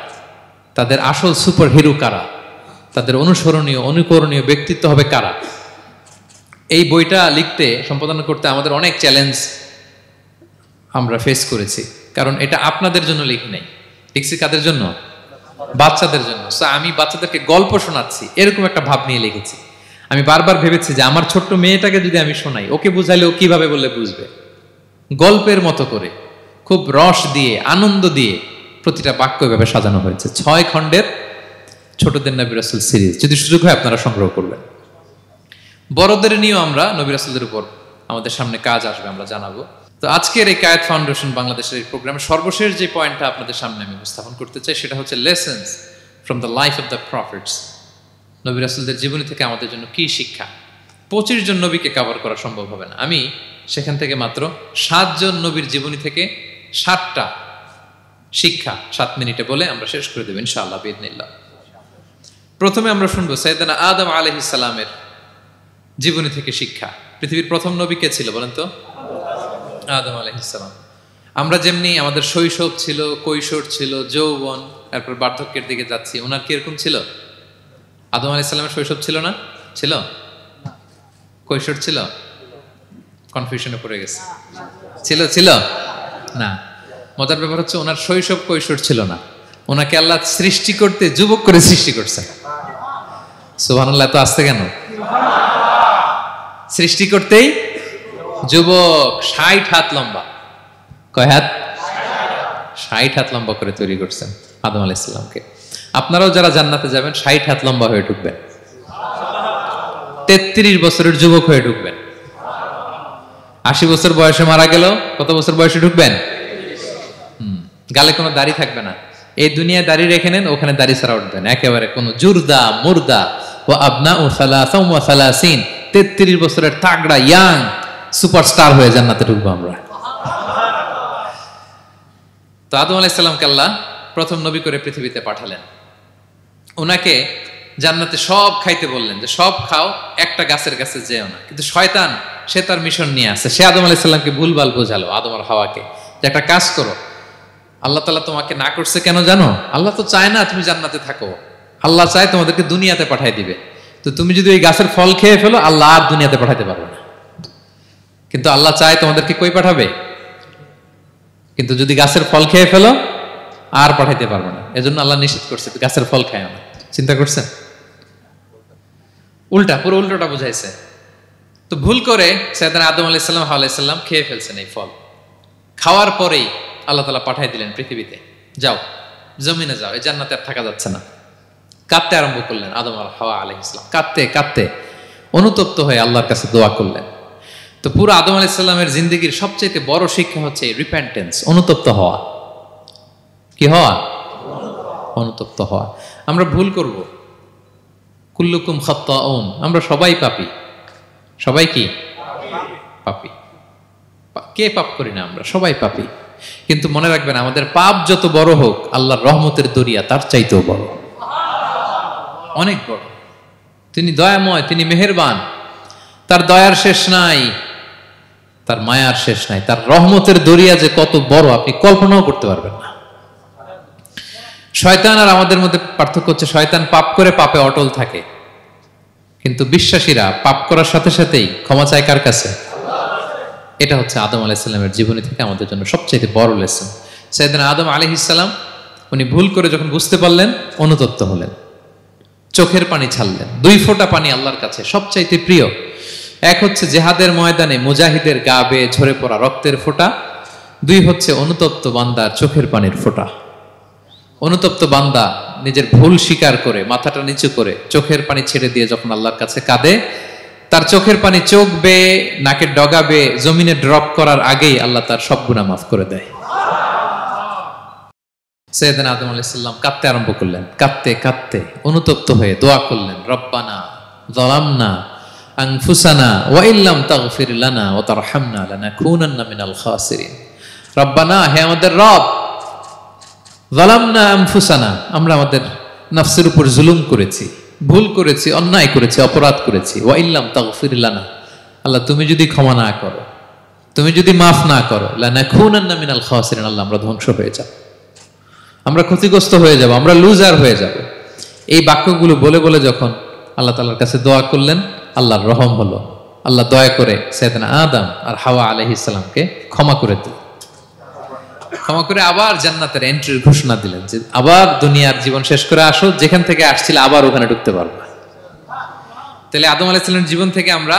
তাদের আসল সুপার হিরো কারা, তাদের অনুসরণীয় অনুকরণীয় ব্যক্তিত্ব হবে কারা। এই বইটা লিখতে, সম্পাদনা করতে আমাদের অনেক চ্যালেঞ্জ আমরা ফেস করেছি, কারণ এটা আপনাদের জন্য লিখি নাই, লিখছি কাদের জন্য? বাচ্চাদের জন্য। সো আমি বাচ্চাদেরকে গল্প শোনাচ্ছি এরকম একটা ভাব নিয়ে লিখেছি। আমি বারবার ভেবেছি যে আমার ছোট্ট মেয়েটাকে যদি আমি শোনাই, ওকে বুঝাইলে ও কিভাবে বললে বুঝবে। গল্পের মতো করে খুব রস দিয়ে, আনন্দ দিয়ে প্রতিটা বাক্য এভাবে সাজানো হয়েছে। 6 খণ্ডের ছোটদের নবী রাসূল সিরিজ। যদি সুযোগ হয় আপনারা সংগ্রহ করবেন। বড়দের নিয়েও আমরা নবী রাসূলদের উপর আমাদের সামনে কাজ আসবে, আমরা জানাবো। তো আজকের এই কায়েত ফাউন্ডেশন বাংলাদেশের এই প্রোগ্রামের সর্বশেষ যে পয়েন্টটা আপনাদের সামনে আমি উপস্থাপন করতে চাই, সেটা হচ্ছে lessons from the life of the prophets. নবী রাসূলদের জীবনী থেকে আমাদের জন্য কি শিক্ষা। 25 জন নবীকে কভার করা সম্ভব হবে না। আমি সেখান থেকে মাত্র 7 জন নবীর জীবনী থেকে 7টা শিক্ষা 7 মিনিটে বলে আমরা শেষ করে দেব ইনশাআল্লাহ বিইذنিল্লাহ। প্রথমে আমরা শুনবো সাইয়েদনা আদম আলাইহিস সালামের জীবনী থেকে শিক্ষা। পৃথিবীর প্রথম নবী কে ছিল বলেন তো? আদম আলাইহিস সালাম। আমরা যেমনি আমাদের শৈশব ছিল, কৈশোর ছিল, যৌবন, তারপর বার্ধক্যের দিকে যাচ্ছি, ওনার কি এরকম ছিল? আদম আলাইহিস সালামের শৈশব ছিল না? ছিল? কৈশোর ছিল? কনফিউশনে পড়ে গেছে। ছিল? ছিল না। মজার ব্যাপার হচ্ছে ওনার শৈশব কৈশোর ছিল না, ওনাকে আল্লাহ সৃষ্টি করতে যুবক করে সৃষ্টি করছে। সুবহানাল্লাহ। তো আসতে কেন? সৃষ্টি করতেই যুবক, 60 হাত লম্বা। কয় হাত? 60 হাত লম্বা করে তৈরি করছেন আদম আলাইহিস সালামকে। আপনারাও যারা জান্নাতে যাবেন 60 হাত লম্বা হয়ে ঢুকবেন, 33 বছরের যুবক হয়ে ঢুকবেন। 80 বছর বয়সে মারা গেল, কত বছর বয়সে ঢুকবেন? গালে কোনো দাড়ি থাকবে না। এই দুনিয়ায় দাড়ি রেখে নেন, ওখানে দাড়ি ছাড়া উঠবেন একেবারে। কোনো জুরদা মুর্দা ও আবনা ও সালাসা ওয়া সালাসিন, 33 বছরের তাগড়া ইয়াং সুপারস্টার হয়ে জান্নাতে ঢুকবো আমরা। তো আদম আলাইহিস সালামকে আল্লাহ প্রথম নবী করে পৃথিবীতে পাঠালেন। ওনাকে জান্নাতে সব খাইতে বললেন যে সব খাও, একটা গাছের কাছে যেও না। কিন্তু শয়তান সে তার মিশন নিয়ে আসে। সে আদম আলাইহিস সালামকে ভুলভাল বোঝালো, আদম আর হাওয়াকে, যে একটা কাজ করো, আল্লাহ তাআলা তোমাকে না করছে কেন জানো? আল্লাহ তো চায় না তুমি জান্নাতে থাকো, আল্লাহ চায় তোমাদেরকে দুনিয়াতে পাঠাই দিবে। তো তুমি যদি ওই গাছের ফল খেয়ে ফেলো, আল্লাহ আর দুনিয়াতে পাঠাইতে পারবে না। কিন্তু আল্লাহ চায় তোমাদেরকে কই পাঠাবে? কিন্তু যদি গাছের ফল খেয়ে ফেলো আর পাঠাইতে পারবে না। এজন্য আল্লাহ নিষেধ করছে গাছের ফল খায় না। চিন্তা করছেন? উল্টা, পুরো উল্টোটা বুঝাইছে। তো ভুল করে সাইয়েদনা আদম আলাইহিস সালাম, হাওয়া আলাইহিস সালাম খেয়ে ফেলছেন এই ফল। খাওয়ার পরেই আল্লাহ তাআলা পাঠাই দিলেন পৃথিবীতে, যাও জমিনে যাও, এই জান্নাতে আর থাকা যাচ্ছে না। কাঁদতে আরম্ভ করলেন আদম আর হাওয়া আলাইহিস সালাম। কাঁদতে কাঁদতে অনুতপ্ত হয়ে আল্লাহর কাছে দোয়া করলেন। তো পুরো আদম আলাইহিস সালামের জিন্দেগির সবচেয়ে বড় শিক্ষা হচ্ছে রিপেন্টেন্স, অনুতপ্ত হওয়া। কি হওয়া? অনুতপ্ত হওয়া। আমরা ভুল করব, কুল্লুকুম খাত্তাউন, আমরা সবাই পাপী। সবাই কি? পাপী। কে পাপ করি না? আমরা সবাই পাপী। কিন্তু মনে রাখবেন, আমাদের পাপ যত বড় হোক, আল্লাহর রহমতের দরিয়া তার চাইতেও বড়, অনেক বড়। তিনি দয়াময়, তিনি মেহেরবান, তার দয়ার শেষ নাই, তার মায়ার শেষ নাই। তার রহমতের দরিয়া যে কত বড় আপনি কল্পনাও করতে পারবেন না। শয়তান আর আমাদের মধ্যে পার্থক্য হচ্ছে, শয়তান পাপ করে পাপে অটল থাকে, কিন্তু বিশ্বাসীরা পাপ করার সাথে সাথেই ক্ষমা চায় কার কাছে? এটা হচ্ছে আদম আলাইহিস সালামের জীবনী থেকে আমাদের জন্য সবচেয়ে বড় লেসন। সাইয়েদনা আদম আলাইহিস সালাম উনি ভুল করে যখন বুঝতে পারলেন, অনুতপ্ত হলেন, চোখের পানি ছাড়লেন। 2 ফোঁটা পানি আল্লাহর কাছে সবচাইতে প্রিয়। এক হচ্ছে জেহাদের ময়দানে মুজাহিদের গা বেয়ে ঝরে পড়া রক্তের ফোঁটা, দুই হচ্ছে অনুতপ্ত বান্দার চোখের পানির ফোঁটা। অনুতপ্ত বান্দা নিজের ভুল স্বীকার করে মাথাটা নিচু করে চোখের পানি ছেড়ে দিয়ে যখন আল্লাহর কাছে কাঁদে, তার চোখের পানি চোখ বেয়ে নাকের ডগা বেয়ে জমিনে ড্রপ করার আগেই আল্লাহ তার সব গুনাহ মাফ করে দেয়। সাইয়েদনা আদম আলাইহিস সালাম কাঁদতে আরম্ভ করলেন, কাঁদতে কাঁদতে অনুতপ্ত হয়ে দোয়া করলেন, রব্বানা যালামনা আনফুসানা ওয়া ইল্লাম তাগফির লানা ওয়া তারহামনা লানাকুনান্না মিনাল খাসিরিন। রব্বানা, হে আমাদের রব, যালামনা আনফুসানা, আমরা আমাদের নফসের উপর জুলুম করেছি, ভুল করেছি, অন্যায় করেছি, অপরাধ করেছি। ওয়া ইল্লাম তাগফির লানা, আল্লাহ তুমি যদি ক্ষমা না করো, তুমি যদি মাফ না করো, লানাকুনান্না মিনাল খাসিরিন, আল্লাহ আমরা ধ্বংস হয়ে যাব, আমরা ক্ষতিগ্রস্ত হয়ে যাব, আমরা লুজার হয়ে যাব। এই বাক্যগুলো বলে বলে যখন আল্লাহ তাআলার কাছে দোয়া করলেন, আল্লাহর রহম হলো। আল্লাহ দয়া করে সাইয়েদনা আদম আর হাওয়া আলাইহিস সালামকে ক্ষমা করে দিলেন। ক্ষমা করে আবার জান্নাতের এন্ট্রির ঘোষণা দিলেন যে আবার দুনিয়ার জীবন শেষ করে আসো, যেখান থেকে আসছিলে আবার ওখানে ঢুকতে পারবে। তাহলে আদম আলাইহিস সালামের জীবন থেকে আমরা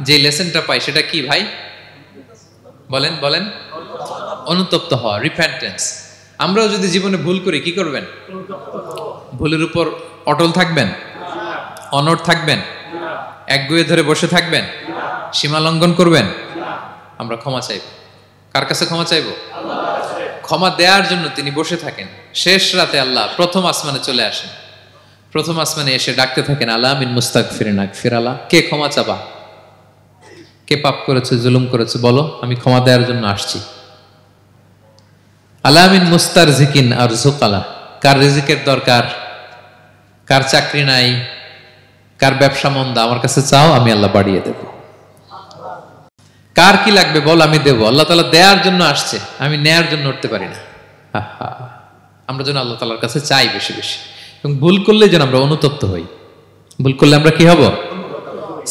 যে লেসনটা পাই সেটা কি ভাই? বলেন বলেন। অনুতপ্ত হওয়া, রিপেন্টেন্স। আমরাও যদি জীবনে ভুল করি কি করবেন? ভুলের উপর অটল থাকবেন? অনড় থাকবেন? একগুঁয়ে ধরে বসে থাকবেন? সীমা লঙ্ঘন করবেন? আমরা ক্ষমা চাইব। কার কাছে ক্ষমা চাইব? ক্ষমা দেওয়ার জন্য তিনি বসে থাকেন। শেষ রাতে আল্লাহ প্রথম আসমানে চলে আসেন। প্রথম আসমানে এসে ডাকতে থাকেন, আলা মিন মুস্তাগফিরিন আগফিরালা, কে ক্ষমা চাবা? কে পাপ করেছে, জুলুম করেছে, বলো, আমি ক্ষমা দেওয়ার জন্য আসছি। আলা মিন মুস্তারজিকিন আরযুকালা, কার রিজিকের দরকার, কার চাকরি নাই, কার ব্যবসা মন্দা, আমার কাছে চাও, আমি আল্লাহ বাড়িয়ে দেব। কার কি লাগবে বল, আমি দেব। আল্লাহ তাআলা দেওয়ার জন্য আসছে, আমি নেয়ার জন্য উঠতে পারি না। আমরা যেন আল্লাহ তাআলার কাছে চাই বেশি বেশি, এবং ভুল করলে যেন আমরা অনুতপ্ত হই। ভুল করলে আমরা কি হব?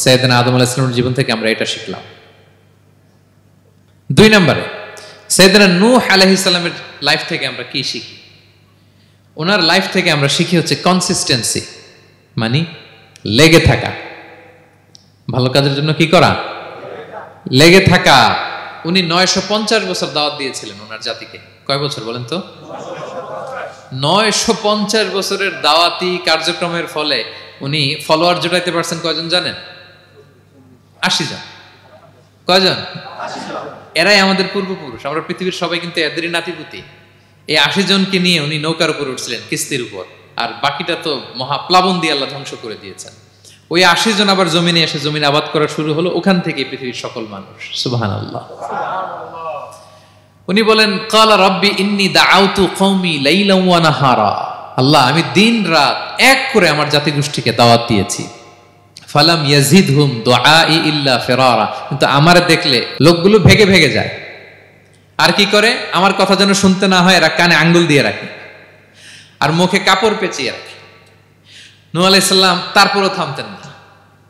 সাইয়েদনা আদম আলাইহিস সালামের জীবন থেকে আমরা এটা শিখলাম। দুই নম্বরে সাইয়েদনা নূহ আলাইহিস সালামের লাইফ থেকে আমরা কি শিখি? ওনার লাইফ থেকে আমরা শিখি হচ্ছে কনসিস্টেন্সি, মানে লেগে থাকা। ভালো কাজের জন্য কি করা? লেগে থাকা। উনি 950 বছর দাওয়াত দিয়েছিলেন ওনার জাতিকে। কয় বছর বলেন তো? 950 বছরের দাওয়াতি কার্যক্রমের ফলে উনি ফলোয়ার জোটাইতে পারছেন কয়জন জানেন? 80 জন। কয়জন? 80 জন। এরাই আমাদের পূর্বপুরুষ। আমরা পৃথিবীর সবাই কিন্তু এদেরই নাতিপুতি। এই 80 জনকে নিয়ে উনি নৌকার উপর উঠছিলেন, কিস্তির উপর, আর বাকিটা তো মহাপ্লাবন দিয়ে আল্লাহ ধ্বংস করে দিয়েছেন। ওই 80 জন আবার জমিনে এসে জমিন আবাদ করা শুরু হলো, ওখান থেকে পৃথিবীর সকল মানুষ। সুবহানাল্লাহ। উনি বলেন, ক্বালা রাব্বি ইন্নী দাআউতু কওমি লাইলান ওয়া নাহারা, আল্লাহ আমি দিন রাত এক করে আমার জাতিগোষ্ঠীকে দাওয়াত দিয়েছি। ফালাম ইয়াজিদহুম দুআই ইল্লা ফিরারা, কিন্তু আমারে দেখলে লোকগুলো ভেগে ভেগে যায়। আর কি করে? আমার কথা যেন শুনতে না হয়, এরা কানে আঙ্গুল দিয়ে রাখে আর মুখে কাপড় পেঁচিয়ে রাখে। নূহ আলাইহিস সালাম তারপরও থামতেন না,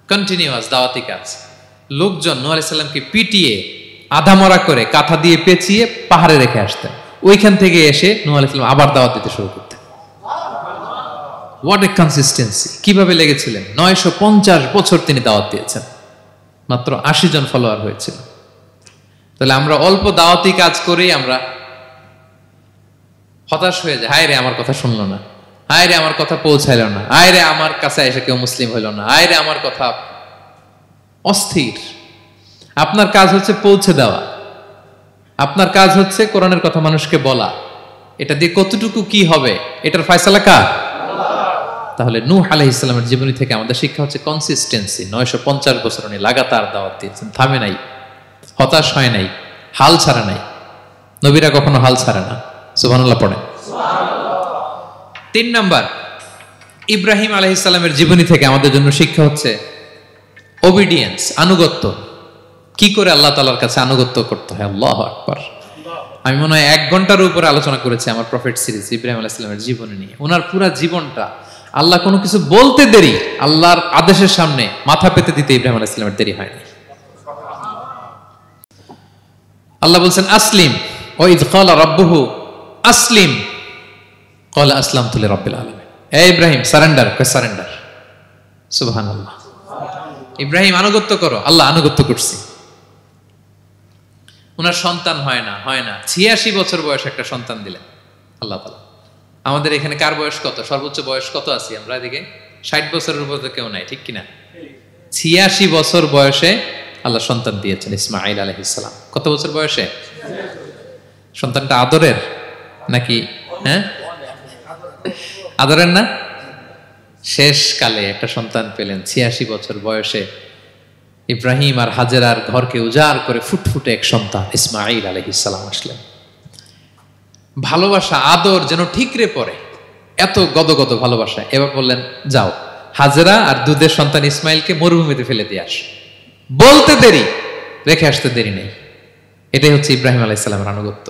কন্টিনিউয়াস দাওয়াতি কাজ। লোকজন নূহ আলাইহিস সালামকে পিটিয়ে আধামরা করে কাঁথা দিয়ে পেঁচিয়ে পাহাড়ে রেখে আসতেন। ওইখান থেকে এসে নূহ আলাইহিস সালাম আবার দাওয়াত দিতে শুরু করতেন। What a consistency! কিভাবে লেগেছিলেন! 950 বছর তিনি দাওয়াত দিয়েছেন, মাত্র 80 জন ফলোয়ার হয়েছিল। তাহলে আমরা অল্প দাওয়াতি কাজ করেই আমরা হতাশ হয়ে যাই। হায় রে, আমার কথা শুনলো না, হায় রে আমার কথা পৌঁছাইল না, হায় রে আমার কাছে এসে কেউ মুসলিম হইল না, হায় রে আমার কথা। অস্থির। আপনার কাজ হচ্ছে পৌঁছে দেওয়া, আপনার কাজ হচ্ছে কোরআনের কথা মানুষকে বলা। এটা দিয়ে কতটুকু কি হবে এটার ফয়সালা কার? তাহলে নূহ আলাইহিস সালামের জীবনী থেকে আমাদের শিক্ষা হচ্ছে কনসিস্টেন্সি। 950 বছর উনি লাগাতার দাওয়াত দিয়েছেন, থামে নাই, হতাশ হয় নাই, হাল ছাড়া নাই। নবীরা কখনো হাল ছাড়ে না। সুবহানাল্লাহ পড়েন। 3 নাম্বার, ইব্রাহিম আলাইহিস সালামের জীবনী থেকে আমাদের জন্য শিক্ষা হচ্ছে ওবিডিয়েন্স, আনুগত্য। কি করে আল্লাহ তাআলার কাছে আনুগত্য করতে হয়। আল্লাহু আকবার। আমি মনে হয় 1 ঘন্টার উপরে আলোচনা করেছি আমার প্রফেট সিরিজ ইব্রাহিম আলাইহিস সালামের জীবনী নিয়ে। ওনার পুরো জীবনটা, আল্লাহ কোনো কিছু বলতে দেরি, আল্লাহর আদেশের সামনে মাথা পেতে দিতে ইব্রাহিম আলাইহিস সালামের দেরি হয়নি। আল্লাহ বলছেন আসলিম, ওয়া ইয ক্বালা রাব্বুহু আসলিম ক্বালা আসলামতু লিরাব্বিল আলামিন। হে ইব্রাহিম সারেন্ডার, কই সারেন্ডার। সুবহানাল্লাহ। ইব্রাহিম আনুগত্য করো, আল্লাহ আনুগত্য করছি। ওনার সন্তান হয় না 86 বছর বয়সে একটা সন্তান দিলেন আল্লাহ তাআলা। আমাদের এখানে কার বয়স কত, সর্বোচ্চ বয়স কত আছি আমরা? এদিকে 60 বছরের উপর তো কেউ নাই, ঠিক কিনা? 86 বছর বয়সে আল্লাহ সন্তান দিয়েছেন ইসমাঈল আলাইহিস সালাম। কত বছর বয়সে? সন্তানটা আদরের নাকি? হ্যাঁ, আদরের না? শেষ কালে একটা সন্তান পেলেন 86 বছর বয়সে। ইব্রাহিম আর হাজেরার ঘরকে উজাড় করে ফুটফুটে এক সন্তান ইসমাঈল আলাইহিস সালাম আসলেন। ভালোবাসা আদর যেন ঠিকরে পড়ে, এত গদগদ ভালোবাসা। এবার বললেন, যাও হাজেরা আর দুধের সন্তান ইসমাইলকে মরুভূমিতে ফেলে দিয়ে আস। বলতে দেরি, রেখে আসতে দেরি নেই। এটাই হচ্ছে ইব্রাহিম আলাইহিস সালামের আনুগত্য।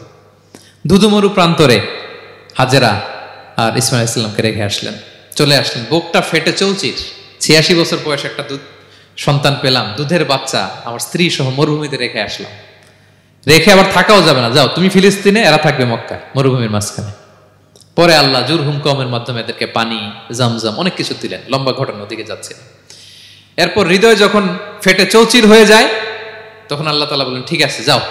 দুধুমরু প্রান্তরে হাজেরা আর ইসমাইল আলাইহিস সালামকে রেখে আসলেন, চলে আসলেন। বুকটা ফেটে চৌচির, 86 বছর বয়সে একটা দুধ সন্তান পেলাম, দুধের বাচ্চা আমার স্ত্রী সহ মরুভূমিতে রেখে আসলাম। রেখে আবার থাকাও যাবে না, যাও তুমি ফিলিস্তিনে, এরা থাকবে মক্কায় মরুভূমির মাঝখানে। পরে আল্লাহ জুরহুম কওমের মাধ্যমে এদেরকে পানি, জামজাম অনেক কিছু দিলেন। লম্বা ঘটনার দিকে যাচ্ছে। এরপর হৃদয় যখন ফেটে চৌচির হয়ে যায়, তখন আল্লাহ তাআলা বলেন, ঠিক আছে যাও,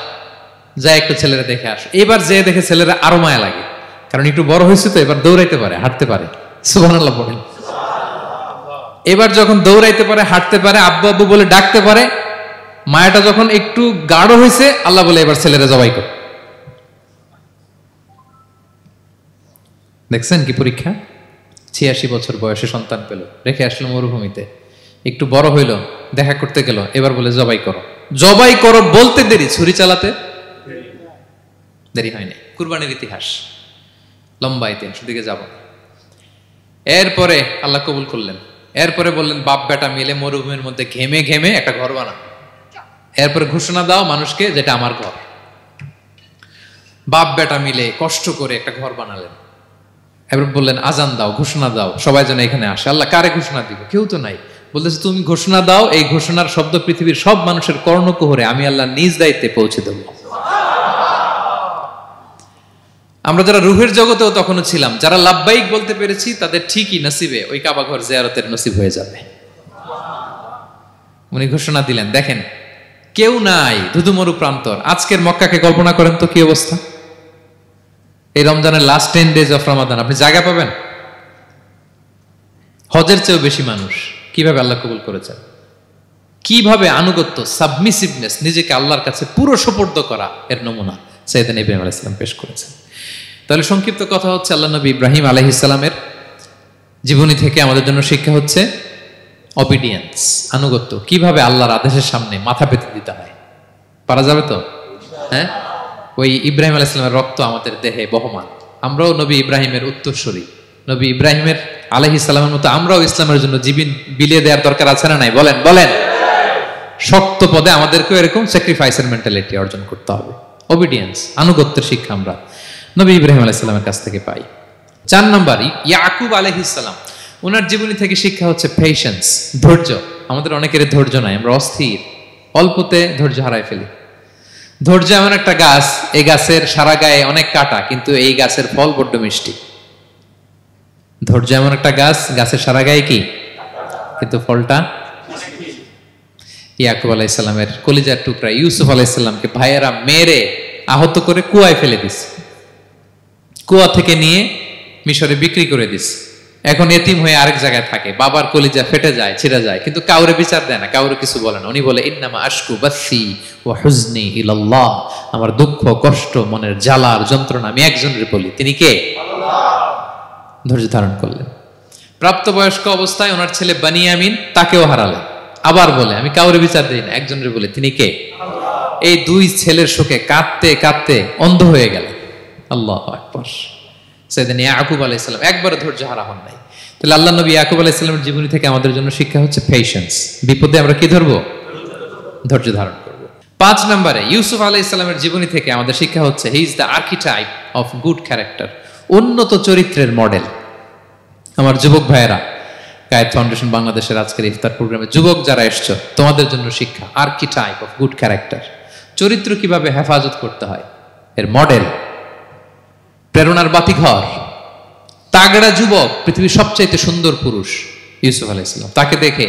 যা একটু ছেলেরা দেখে আসো। এবার যে দেখে ছেলেরা আরো মায়া লাগে, কারণ একটু বড় হয়েছে তো, এবার দৌড়াইতে পারে, হাঁটতে পারে। সুবহানাল্লাহ বলেন। এবার যখন দৌড়াইতে পারে, হাঁটতে পারে, আব্বু আব্বু বলে ডাকতে পারে, মায়াটা যখন একটু গাঢ় হয়েছে, আল্লাহ বলে এবার ছেলেরা জবাই কর। দেখছেন কি পরীক্ষা? 86 বছর বয়সে সন্তান পেল, রেখে আসলো মরুভূমিতে। একটু বড় হইল, দেখা করতে গেল, এবার বলে জবাই করো। জবাই করো বলতে দেরি, ছুরি চালাতে দেরি হয়নি। কুরবানির ইতিহাস লম্বা ইতিহাস, দিকে যাব। এরপরে আল্লাহ কবুল করলেন। এরপরে বললেন, বাপ বেটা মিলে মরুভূমির মধ্যে ঘেমে ঘেমে একটা ঘর বানাও। এরপরে ঘোষণা দাও মানুষকে, যেটা আমার ঘর। বাপ বেটা মিলে কষ্ট করে একটা ঘর বানালেন। এবার বললেন, আজান দাও, ঘোষণা দাও, সবাই যেন এখানে আসে। আল্লাহ কারে ঘোষণা দিব? কেউ তো নাই। বলতেছে, তুমি ঘোষণা দাও, এই ঘোষণার শব্দ পৃথিবীর সব মানুষের কর্ণকুহরে আমি আল্লাহ নিজ দায়িত্বে পৌঁছে দেব। আমরা যারা রুহের জগতেও তখনও ছিলাম, যারা লাব্বাইক বলতে পেরেছি, তাদের ঠিকই নসিবে ওই কাবা ঘর জিয়ারতের নসিব হয়ে যাবে। উনি ঘোষণা দিলেন, দেখেন কেউ নাই, ধুধুমরু প্রান্তর। আজকের মক্কাকে কল্পনা করেন তো কি অবস্থা। এই রমজানের লাস্ট 10 days অফ রমাদান আপনি জায়গা পাবেন? হজের চেয়েও বেশি মানুষ। কিভাবে আল্লাহ কবুল করেছেন, কিভাবে আনুগত্য, সাবমিসিভনেস, নিজেকে আল্লাহর কাছে পুরো সুপর্দ করা, এর নমুনা সাইয়েদনা ইব্রাহিম আলাইহিস সালাম পেশ করেছেন। তাহলে সংক্ষিপ্ত কথা হচ্ছে, আল্লাহ নবী ইব্রাহিম আলাইহিস সালামের জীবনী থেকে আমাদের জন্য শিক্ষা হচ্ছে অবিডিয়েন্স, আনুগত্য। কিভাবে আল্লাহর আদেশের সামনে মাথা পেতে দিতে হয়। পারা যাবে তো? হ্যাঁ, ওই ইব্রাহিম আলাইহিস সালামের রক্ত আমাদের দেহে বহমান। আমরাও নবী ইব্রাহিমের উত্তরসূরি। নবী ইব্রাহিমের আলাইহিস সালামের মতো আমরাও ইসলামের জন্য জীবন বিলিয়ে দেওয়ার দরকার আছে না নাই? বলেন বলেন। শক্ত পদে আমাদেরকেও এরকম স্যাক্রিফাইসের মেন্টালিটি অর্জন করতে হবে। অবিডিয়েন্স, আনুগত্যের শিক্ষা আমরা নবী ইব্রাহিম আলাইহিস সালামের কাছ থেকে পাই। 4 নম্বর, ইয়াকুব আলাইহিস সালাম, ওনার জীবনী থেকে শিক্ষা হচ্ছে পেশেন্স, ধৈর্য। আমাদের অনেকের ধৈর্য নাই, আমরা অস্থির, অল্পতে ধৈর্য হারাই ফেলি। ধৈর্য এমন একটা গাছ, এই গাছের সারা গায়ে অনেক কাঁটা, কিন্তু এই গাছের ফল বড্ড মিষ্টি। ধৈর্য এমন একটা গাছ, গাছের সারা গায়ে কি, কিন্তু ফলটা। ইয়াকুব আলাইহিস সালামের কলিজার টুকরা ইউসুফ আলাইহিস সালামকে ভাইয়েরা মেরে আহত করে কুয়ায় ফেলে দিছে। কুয়া থেকে নিয়ে মিশরে বিক্রি করে দিছে। এখন এতিম হয়ে আরেক জায়গায় থাকে। বাবার কলিজা ফেটে যায়, ছিঁড়ে যায়, কিন্তু কাউরে বিচার দেয় না, কাউরে কিছু বলে না। উনি বলে, ইন্নামা আশকু বাসি ওয়া হুজনি ইলাল্লাহ, আমার দুঃখ কষ্ট মনের জ্বালার যন্ত্রণা আমি একজনের বলি, তিনি কে? আল্লাহ। ধৈর্য ধারণ করলেন। প্রাপ্তবয়স্ক অবস্থায় ওনার ছেলে বানিয়ামিন, তাকেও হারালেন। আবার বলে, আমি কাউরে বিচার দিই না, একজনের বলে, তিনি কে? আল্লাহ। এই 2 ছেলের শোকে কাঁদতে কাঁদতে অন্ধ হয়ে গেলেন। আল্লাহু আকবার। সাইয়েদনা ইয়াকুব আলাইহিস সালাম একবার ধৈর্য হারা হন নাই। তাহলে আল্লাহ নবী ইয়াকুব আলাইহিস সালামের জীবনী থেকে আমাদের জন্য শিক্ষা হচ্ছে পেশেন্স। বিপদে আমরা কি ধরবো? ধৈর্য ধারণ করব। 5 নম্বরে, ইউসুফ আলাইহিস সালামের জীবনী থেকে আমাদের শিক্ষা হচ্ছে, he is the archetype of good character, উন্নত চরিত্রের মডেল। আমার যুবক ভাইয়েরা, কায়েত ফাউন্ডেশন বাংলাদেশের আজকের ইফতার প্রোগ্রামে যুবক যারা এসছো, তোমাদের জন্য শিক্ষা আর্কিটাইপ অফ গুড ক্যারেক্টার। চরিত্র কিভাবে হেফাজত করতে হয়, এর মডেল, প্রেরণার বাতিঘর, তাগড়া যুবক, পৃথিবীর সবচাইতে সুন্দর পুরুষ ইউসুফ আলাইহিস সালাম। তাকে দেখে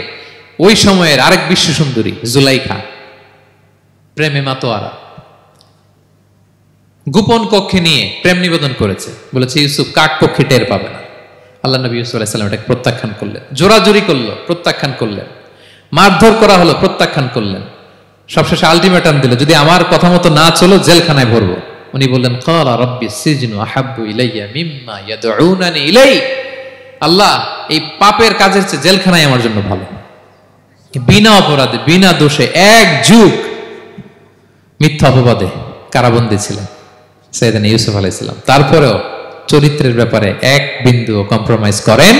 ওই সময়ের আরেক বিশ্ব সুন্দরী জুলাইখা প্রেমে মাতোয়ারা, গোপন কক্ষে নিয়ে প্রেম নিবেদন করেছে, বলেছে ইউসুফ কাক পক্ষে টের পাবে না। আল্লাহ নবী ইউসুফ আলাইহিস সালাম এটাকে প্রত্যাখ্যান করলেন, জোরাজুরি করলো, প্রত্যাখ্যান করলেন, মারধর করা হলো, প্রত্যাখ্যান করলেন, সবশেষে আলটিমেটাম দিল, যদি আমার কথা মতো না চলো জেলখানায় ভরবো। উনি বললেন ক্বালা রাব্বি সিজনু আহাব্বু ইলাইয়া মিম্মা ইয়াদউনানি ইলাই, আল্লাহ এই পাপের কাজের চেয়ে জেলখানায় আমার জন্য ভালো। বিনা অপরাধে বিনা দোষে এক যুগ মিথ্যা অপবাদে কারাবন্দী ছিলেন সাইয়েদনা ইউসুফ আলাইহিস সালাম। তারপরেও চরিত্রের ব্যাপারে এক বিন্দু কম্প্রোমাইজ করেন।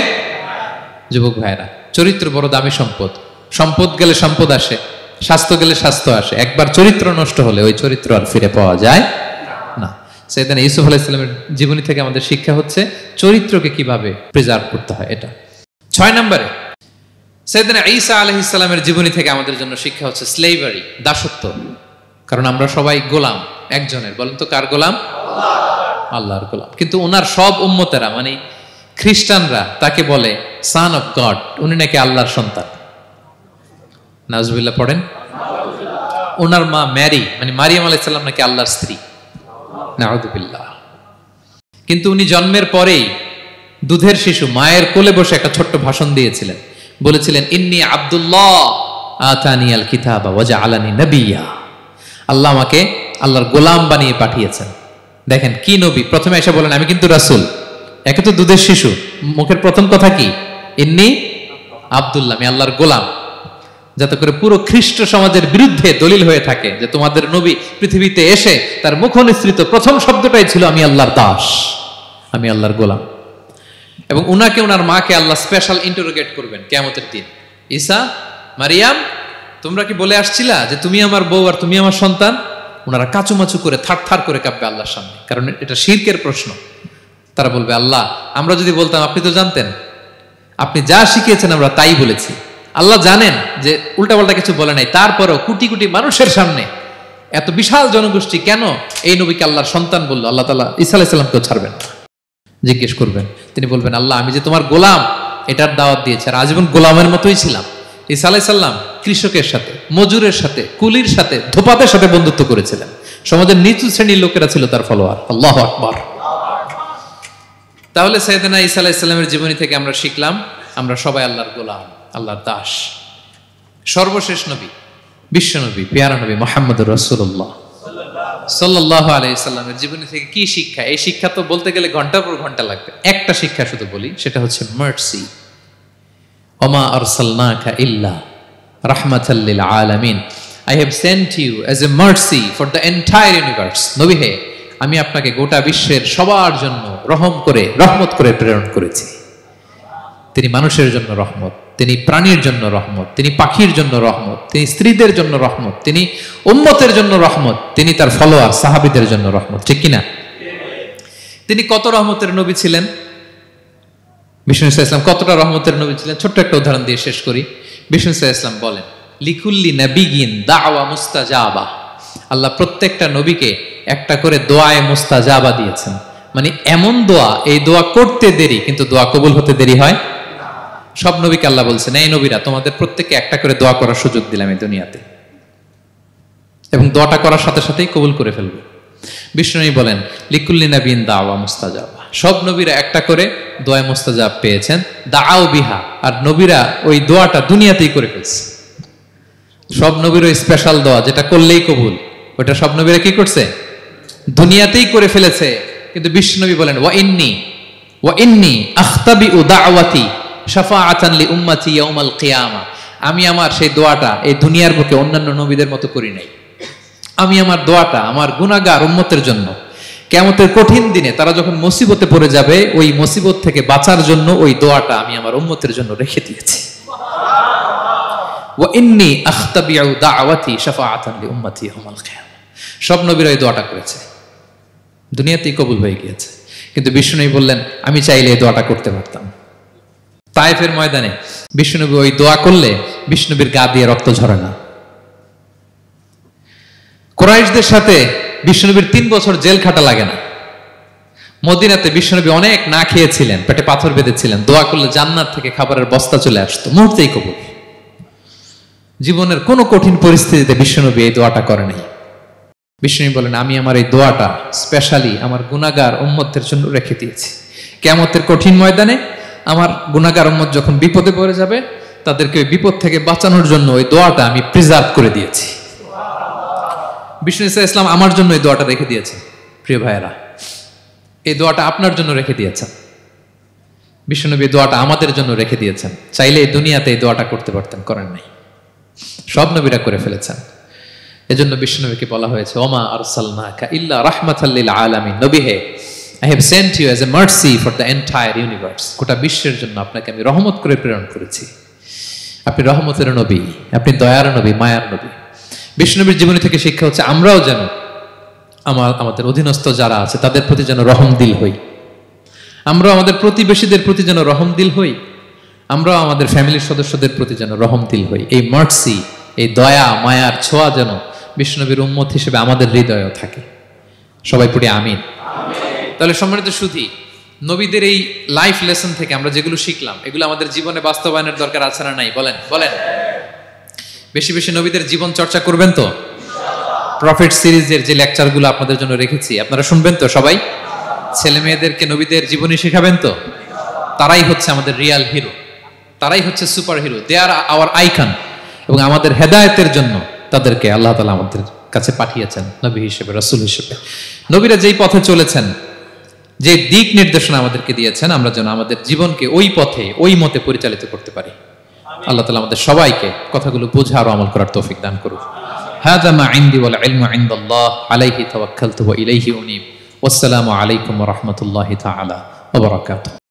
যুবক ভাইরা, চরিত্র বড় দামি সম্পদ। সম্পদ গেলে সম্পদ আসে, স্বাস্থ্য গেলে স্বাস্থ্য আসে, একবার চরিত্র নষ্ট হলে ওই চরিত্র আর ফিরে পাওয়া যায় না। সাইয়েদনা ইউসুফ আলাইহিস সালামের জীবনী থেকে আমাদের শিক্ষা হচ্ছে চরিত্রকে কিভাবে প্রিজার্ভ করতে হয়। এটা 6 নম্বরে সাইয়েদনা ঈসা আলাইহিস সালামের জীবনী থেকে আমাদের জন্য শিক্ষা হচ্ছে স্লেভারি, দাসত্ব। কারণ আমরা সবাই গোলাম একজনের, বলেন তো কার গোলাম? আল্লাহর গোলাম। কিন্তু ওনার সব উম্মতেরা মানে খ্রিস্টানরা তাকে বলে সান অফ গড, উনি নাকি আল্লাহর সন্তান। নাউজুবিল্লাহ পড়েন। ওনার মা ম্যারি মানে মারিয়াম আলাইহিস সালাম নাকি আল্লাহর স্ত্রী। নাউযুবিল্লাহ। কিন্তু উনি জন্মের পরেই দুধের শিশু মায়ের কোলে বসে একটা ছোট্ট ভাষণ দিয়েছিলেন, বলেছিলেন ইন্নী আব্দুল্লাহ আতানিয়াল কিতাবা ওয়া জাআলানি নাবিয়্যা, আল্লাহ আমাকে আল্লাহর গোলাম বানিয়ে পাঠিয়েছেন। দেখেন কি নবী, প্রথমে এসে বলেন আমি কিন্তু রাসূল, একে তো দুধের শিশু, মুখের প্রথম কথা কি ইন্নী আব্দুল্লাহ, আমি আল্লাহর গোলাম, যাতে করে পুরো খ্রিস্ট সমাজের বিরুদ্ধে দলিল হয়ে থাকে যে তোমাদের নবী পৃথিবীতে এসে তার মুখ নিঃসৃত প্রথম শব্দটাই ছিল আমি আল্লাহর দাস, আমি আল্লাহর গোলাম। এবং উনাকে ওনার মাকে আল্লাহ স্পেশাল ইন্টারোগেট করবেন কিয়ামতের দিন, ঈসা মারিয়াম তোমরা কি বলে আসছিলা যে তুমি আমার বউ আর তুমি আমার সন্তান? ওনারা কাচুমাচু করে থার করে কাঁপবে আল্লাহর সামনে, কারণ এটা শিরকের প্রশ্ন। তারা বলবে আল্লাহ আমরা যদি বলতাম আপনি তো জানতেন, আপনি যা শিখিয়েছেন আমরা তাই বলেছি। আল্লাহ জানেন যে উল্টাপাল্টা কিছু বলে নাই, তারপরেও কোটি কোটি মানুষের সামনে এত বিশাল জনগোষ্ঠী কেন এই নবীকে আল্লাহর সন্তান বললো? আল্লাহ তাআলা ঈসা আলাইহিস সালামকেও ছাড়বেন না, জিজ্ঞেস করবেন। তিনি বলবেন আল্লাহ আমি যে তোমার গোলাম এটার দাওয়াত দিয়েছি, আর আজীবন গোলামের মতোই ছিলাম। ঈসা আলাইহিস সালাম কৃষকের সাথে, মজুরের সাথে, কুলির সাথে, ধোপাতের সাথে বন্ধুত্ব করেছিলেন। সমাজের নিচু শ্রেণীর লোকেরা ছিল তার ফলোয়ার। আল্লাহু আকবার। তাহলে সাইয়েদনা ঈসা আলাইহিস সালামের জীবনী থেকে আমরা শিখলাম আমরা সবাই আল্লাহর গোলাম, আল্লাহর দাস। সর্বশেষ নবী, বিশ্ব নবী, পেয়ারা নবী মুহাম্মদুর রাসূলুল্লাহ সাল্লাল্লাহু আলাইহি সাল্লামের জীবনী থেকে কি শিক্ষা? এই শিক্ষা তো বলতে গেলে ঘন্টার পর ঘন্টা লাগবে। একটা শিক্ষা শুধু বলি, সেটা হচ্ছে মার্সি। ওমা আরসালনাকা ইল্লা রাহমাতাল লিল আলামিন, I have sent you as a mercy for the entire universe. নবী হে, আমি আপনাকে গোটা বিশ্বের সবার জন্য রহমত করে প্রেরণ করেছি। তিনি মানুষের জন্য রহমত, তিনি প্রাণীর জন্য রহমত, তিনি পাখির জন্য রহমত, তিনি স্ত্রীদের জন্য রহমত, তিনি উম্মতের জন্য রহমত, তিনি তার ফলোয়ার সাহাবীদের জন্য রহমত। ঠিক কিনা? তিনি কত রহমতের নবী ছিলেন? বিষ্ণু ইসলাম কতটা রহমতের নবী ছিলেন? ছোট্ট একটা উদাহরণ দিয়ে শেষ করি। বিষ্ণু ইসলাম বলেন লিকুল্লি নাবিয়িন দাওয়া মুস্তাজাবা, আল্লাহ প্রত্যেকটা নবীকে একটা করে দোয়ায়ে মুস্তাজাবা দিয়েছেন। মানে এমন দোয়া, এই দোয়া করতে দেরি কিন্তু দোয়া কবুল হতে দেরি হয়। সব নবীকে আল্লাহ বলছেন এই নবীরা তোমাদের প্রত্যেককে একটা করে দোয়া করার সুযোগ দিলাম এই দুনিয়াতে, এবং দোয়াটা করার সাথে সাথেই কবুল করে ফেলবে। বিষ্ণু নবী বলেন লিকুল্লি নাবিয়িন দাওয়া মুস্তাজাবা, সব নবীরা একটা করে দোয়া মুস্তাজাব পেয়েছেন। দাআউ বিহা, আর নবীরা ওই দোয়াটা দুনিয়াতেই করে ফেলছে। সব নবীর ওই স্পেশাল দোয়া যেটা করলেই কবুল, ওটা সব নবীরা কি করছে? দুনিয়াতেই করে ফেলেছে। কিন্তু বিষ্ণু নবী বলেন ওয়া ইন্নী আখতাবিউ দাওয়াতি শাফাআতান লি উম্মতি ইয়াউমাল কিয়ামা, আমি আমার সেই দোয়াটা এই দুনিয়ার বুকে অন্যান্য নবীদের মতো করি নাই। আমি আমার দোয়াটা আমার গুনাহগার উম্মতের জন্য কিয়ামতের কঠিন দিনে তারা যখন মুসিবতে পড়ে যাবে, ওই মুসিবত থেকে বাঁচার জন্য ওই দোয়াটা আমি আমার উম্মতের জন্য রেখে দিয়েছি। ওয়া ইন্নী আখতাবিউ দাওয়াতি শাফাআতান লি উম্মতি ইয়াউমাল কিয়ামা, সব নবীরা এই দোয়াটা করেছে, দুনিয়াতেই কবুল হয়ে গিয়েছে। কিন্তু বিষ্ণু নবী বললেন আমি চাইলে এই দোয়াটা করতে পারতাম। তায়েফের ময়দানে বিষ্ণুনবী ওই দোয়া করলে বিষ্ণুনবীর গা দিয়ে রক্ত ঝরে না। কুরাইশদের সাথে বিষ্ণুনবীর 3 বছর জেল খাটা লাগে না। মদিনাতে বিষ্ণুনবী অনেক না খেয়েছিলেন, পেটে পাথর বেঁধেছিলেন, দোয়া করলে জান্নাত থেকে খাবারের বস্তা চলে আসতো, মুহূর্তেই কবুল। জীবনের কোন কঠিন পরিস্থিতিতে বিশ্বনবী এই দোয়াটা করে নাই। বিশ্বনবী বলেন, আমি আমার এই দোয়াটা স্পেশালি আমার গুনাহগার উম্মতের জন্য রেখে দিয়েছি। কিয়ামতের কঠিন ময়দানে আমার গুনাহগার উম্মত যখন বিপদে পড়ে যাবে, তাদেরকে ওই বিপদ থেকে বাঁচানোর জন্য ওই দোয়াটা আমি প্রিজার্ভ করে দিয়েছি। বিষ্ণু ইসা ইসলাম আমার জন্য এই দোয়াটা রেখে দিয়েছেন। প্রিয় ভাইয়েরা, এই দোয়াটা আপনার জন্য রেখে দিয়েছেন। বিশ্বনবী দোয়াটা আমাদের জন্য রেখে দিয়েছেন। চাইলে এই দুনিয়াতে এই দোয়াটা করতে পারতেন, করেন নাই। সব নবীরা করে ফেলেছেন। এজন্য বিশ্বনবীকে বলা হয়েছে, ওমা আরসালনাকা ইল্লা রাহমাতাল লিল আলামিন। নবী হে, I have sent you as a mercy for the entire universe. গোটা বিশ্বের জন্য আপনাকে আমি রহমত করে প্রেরণ করেছি। আপনি রহমতের নবী, আপনি দয়ার নবী, মায়ার নবী। বিশ্বনবীর জীবনী থেকে শিক্ষা হচ্ছে, আমরাও যেন আমাদের অধীনস্থ যারা আছে তাদের প্রতি যেন রহমদিল হই। আমরা আমাদের প্রতিবেশীদের প্রতি যেন রহমদিল হই। আমরা আমাদের ফ্যামিলির সদস্যদের প্রতি যেন রহমদিল হই। এই মার্সি, এই দয়া মায়ার ছোঁয়া যেন বিশ্বনবীর উম্মত হিসেবে আমাদের হৃদয়েও থাকে। সবাই পড়ি আমিন। তাহলে সম্মানিত সুধী, নবীদের এই লাইফ লেসন থেকে আমরা যেগুলো শিখলাম, এগুলো আমাদের জীবনে বাস্তবায়নের দরকার আছে না নাই? বলেন বলেন। বেশি বেশি নবীদের জীবন চর্চা করবেন তো? প্রফেট সিরিজের যে লেকচারগুলো আপনাদের জন্য রেখেছি, আপনারা শুনবেন তো? সবাই ছেলে মেয়েদেরকে নবীদের জীবনী শেখাবেন তো? তারাই হচ্ছে আমাদের রিয়াল হিরো, তারাই হচ্ছে সুপার হিরো। দে আর আওয়ার আইকন। এবং আমাদের হেদায়েতের জন্য তাদেরকে আল্লাহ তাআলা আমাদের কাছে পাঠিয়েছেন নবী হিসেবে, রাসূল হিসেবে। নবীরা যেই পথে চলেছেন, যে দিক নির্দেশনা আমাদেরকে দিয়েছেন, আমরা যেন আমাদের জীবনকে ওই পথে, ওই মতে পরিচালিত করতে পারি। আল্লাহ তাআলা আমাদের সবাইকে কথাগুলো বোঝার ও আমল করার তৌফিক দান করুন। হাযা মা ইনদি ওয়াল ইলমু ইনদাল্লাহ আলাইহি তাওয়াক্কালতু ওয়া ইলাইহি উনীব। ওয়াসসালামু আলাইকুম ওয়া রাহমাতুল্লাহি তাআলা ওয়া বারাকাতুহু।